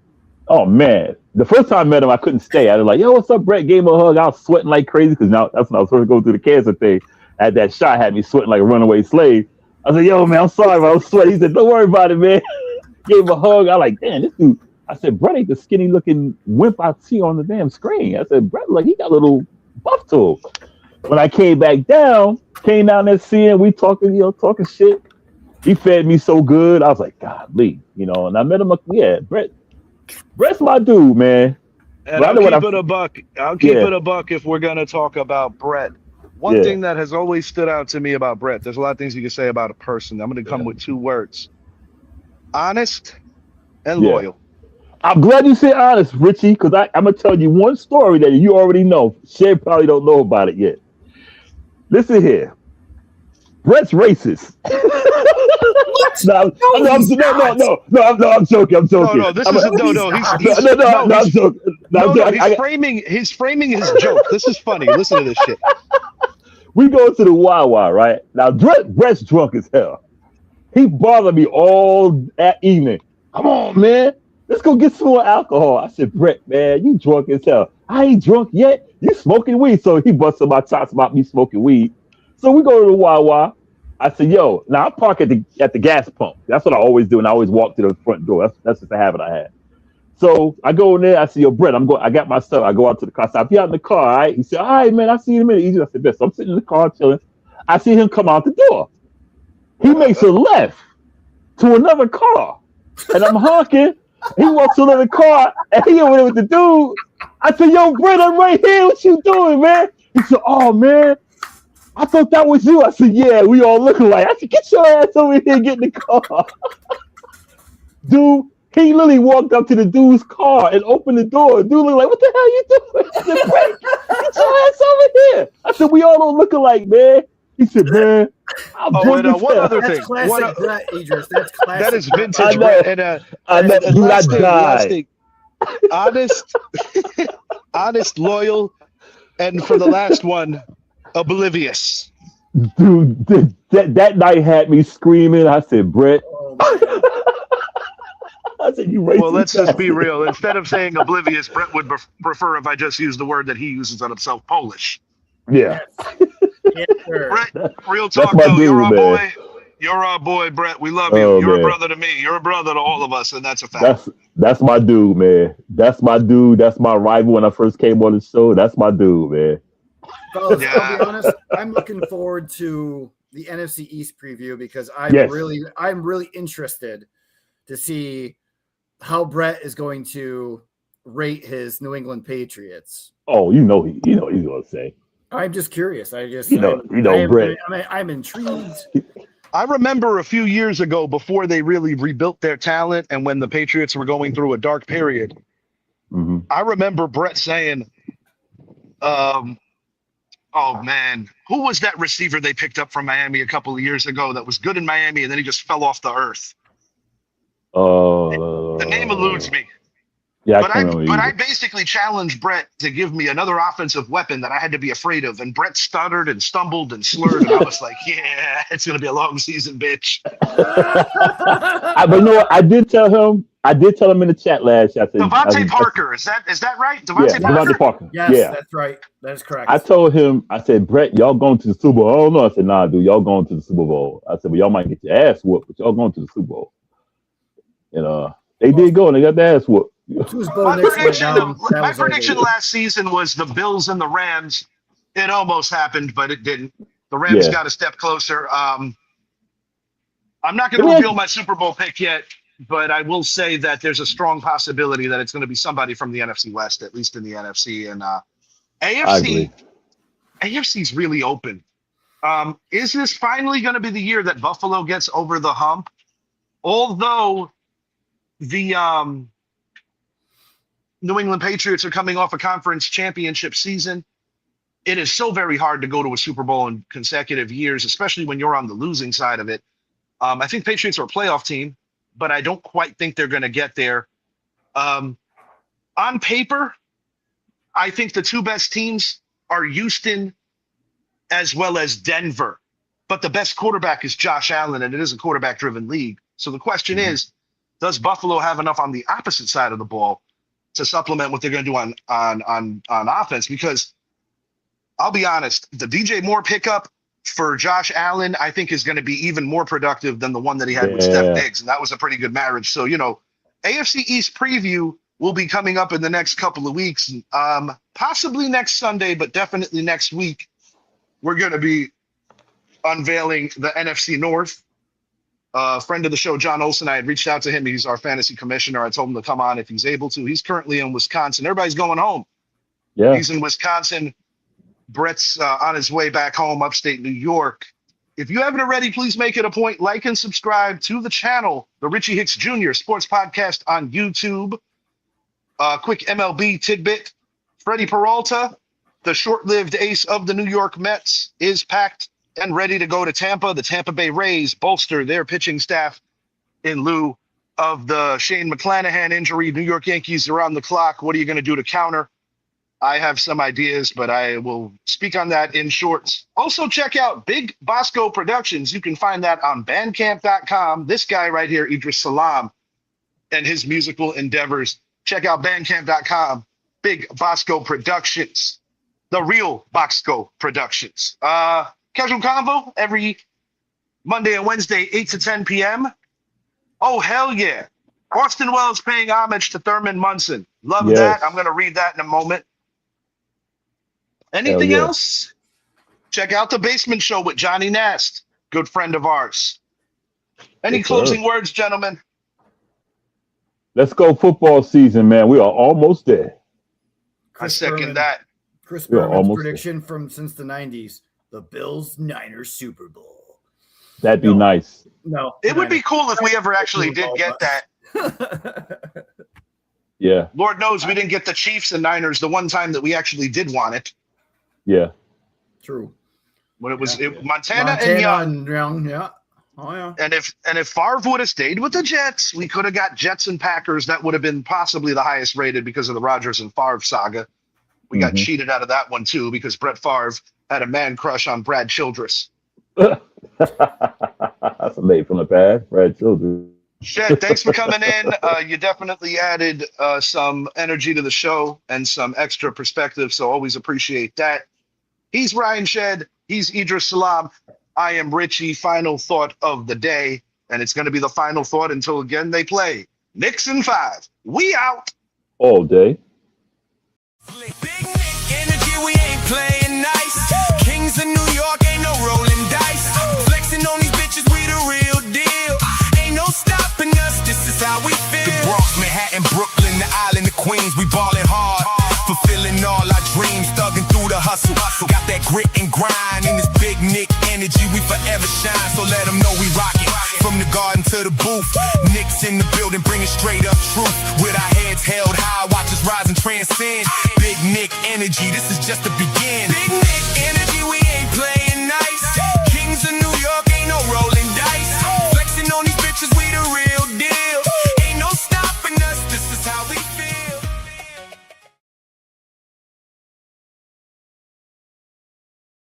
Oh, man. The first time I met him, I couldn't stay. I was like, yo, what's up, Brett? Gave him a hug. I was sweating like crazy because now that's when I was supposed to go through the cancer thing. At that shot had me sweating like a runaway slave. I said, yo, man, I'm sorry, man. I was sweating. He said, don't worry about it, man. Gave him a hug. I like, damn, this dude. I said, Brett ain't the skinny looking wimp I see on the damn screen. I said, Brett, like, he got a little buff to him. When I came down there seeing, we talking shit. He fed me so good. I was like, golly, and I met him. Brett's my dude, man. And I'll keep it a buck. I'll keep it a buck if we're going to talk about Brett. One thing that has always stood out to me about Brett, there's a lot of things you can say about a person. I'm going to come with 2 words: honest and loyal. I'm glad you said honest, Richie, because I'm going to tell you one story that you already know. Shay probably don't know about it yet. Listen here. Brett's racist. I'm joking. I'm joking. He's framing his joke. This is funny. Listen to this shit. We go to the Wawa, right? Now, Brett's drunk as hell. He bothered me all that evening. Come on, man. Let's go get some more alcohol. I said, Brett, man, you drunk as hell. I ain't drunk yet. You smoking weed. So he busted my chops about me smoking weed. So we go to the Wawa. I said, yo, now I park at the gas pump. That's what I always do. And I always walk to the front door. That's just a habit I had. So I go in there. I say, yo, Brett, I got my stuff. I go out to the car. I said, I'll be out in the car. All right. He said, all right, man, I'll see you in a minute. I said, best. So I'm sitting in the car chilling. I see him come out the door. He makes a left to another car. And I'm honking. He walks to another car. And he over there with the dude. I said, yo, Brett, I'm right here. What you doing, man? He said, oh, man, I thought that was you. I said, yeah, we all look alike. I said, get your ass over here and get in the car. Dude, he literally walked up to the dude's car and opened the door. Dude looked like, what the hell you doing? I said, Brett, get your ass over here. I said, we all don't look alike, man. He said, man, I'm one other thing. That's classic Brett, Idris. That's classic. That is vintage Brett. Honest, loyal, and for the last one, oblivious. Dude, that night had me screaming. I said, Brett. I said, you racist. Well, let's just be real. Instead of saying oblivious, Brett would prefer if I just use the word that he uses on himself, Polish. Yeah. Yeah, sure. Brett, real talk though, you're our boy. You're our boy, Brett. We love you. You're a brother to me. You're a brother to all of us, and that's a fact. That's my dude, man. That's my dude. That's my rival when I first came on the show. That's my dude, man. Fellas, I'll be honest, I'm looking forward to the NFC East preview because I'm really interested to see how Brett is going to rate his New England Patriots. Oh, you know he's gonna say. I'm just curious. Brett. I'm intrigued. I remember a few years ago, before they really rebuilt their talent, and when the Patriots were going through a dark period, I remember Brett saying, "Oh man, who was that receiver they picked up from Miami a couple of years ago that was good in Miami, and then he just fell off the earth?" The name eludes me. Yeah, but I basically challenged Brett to give me another offensive weapon that I had to be afraid of. And Brett stuttered and stumbled and slurred. And I was like, yeah, it's going to be a long season, bitch. But no, I did tell him I did tell him in the chat last year. I said, Devontae Parker. Is that right? Devontae Parker. Yes, yeah, that's right. That is correct. I told him, I said, Brett, y'all going to the Super Bowl? Oh no, I said, nah, dude, y'all going to the Super Bowl. I said, well, y'all might get your ass whooped, but y'all going to the Super Bowl. And they did go and they got their ass whooped. My prediction last season was the Bills and the Rams. It almost happened, but it didn't. The Rams got a step closer. I'm not going to reveal my Super Bowl pick yet, but I will say that there's a strong possibility that it's going to be somebody from the NFC West, at least in the NFC. And AFC's really open. Is this finally going to be the year that Buffalo gets over the hump? Although the New England Patriots are coming off a conference championship season, it is so very hard to go to a Super Bowl in consecutive years, especially when you're on the losing side of it. I think Patriots are a playoff team, but I don't quite think they're going to get there. On paper, I think the two best teams are Houston as well as Denver. But the best quarterback is Josh Allen, and it is a quarterback-driven league. So the question is, does Buffalo have enough on the opposite side of the ball to supplement what they're going to do on offense? Because I'll be honest, the DJ Moore pickup for Josh Allen, I think, is going to be even more productive than the one that he had with Steph Diggs, and that was a pretty good marriage. So, AFC East preview will be coming up in the next couple of weeks, possibly next Sunday, but definitely next week. We're going to be unveiling the NFC North. A friend of the show, John Olsen, I had reached out to him. He's our fantasy commissioner. I told him to come on if he's able to. He's currently in Wisconsin. Everybody's going home. Yeah. He's in Wisconsin. Brett's on his way back home, upstate New York. If you haven't already, please make it a point. Like and subscribe to the channel, the Richie Hicks Jr. Sports Podcast on YouTube. Quick MLB tidbit. Freddie Peralta, the short-lived ace of the New York Mets, is packed and ready to go to Tampa. The Tampa Bay Rays bolster their pitching staff in lieu of the Shane McClanahan injury. New York Yankees are on the clock. What are you going to do to counter? I have some ideas, but I will speak on that in shorts. Also, check out Big Bosco Productions. You can find that on bandcamp.com. This guy right here, Idris Salam, and his musical endeavors. Check out bandcamp.com. Big Bosco Productions. The real Bosco Productions. Casual Convo every Monday and Wednesday, 8 to 10 p.m. Oh, hell yeah. Austin Wells paying homage to Thurman Munson. Love that. I'm going to read that in a moment. Anything else? Check out The Basement Show with Johnny Nast, good friend of ours. Any closing words, gentlemen? Let's go football season, man. We are almost there. I second that. Chris Berman's prediction from since the 90s. The Bills-Niners Super Bowl. That'd be nice. No. It would be cool if we ever actually did get that. Yeah. Lord knows we didn't get the Chiefs and Niners the one time that we actually did want it. Yeah. True. When it was Montana and Young. Yeah. Oh, yeah. And if Favre would have stayed with the Jets, we could have got Jets and Packers. That would have been possibly the highest rated because of the Rodgers and Favre saga. We got cheated out of that one, too, because Brett Favre had a man crush on Brad Childress. That's a mate from the past, Brad Childress. Shed, thanks for coming in. You definitely added some energy to the show and some extra perspective, so always appreciate that. He's Ryan Shed. He's Idris Salam. I am Richie. Final thought of the day, and it's going to be the final thought until, again, they play. Knicks in 5. We out. All day. Big Nick energy, we ain't playing nice. Kings of New York, ain't no rolling dice. Flexing on these bitches, we the real deal. Ain't no stopping us, this is how we feel. The Bronx, Manhattan, Brooklyn, the island of Queens, we ballin' hard. Fulfilling all our dreams, thugging through the hustle. Got that grit and grind in this Big Nick energy, we forever shine. So let them know we rockin'. From the garden to the booth, Knicks in the building, bringing straight up truth. With our heads held high, watch us rise and transcend. Big Nick energy, this is just the begin. Big Nick energy, we ain't playing nice.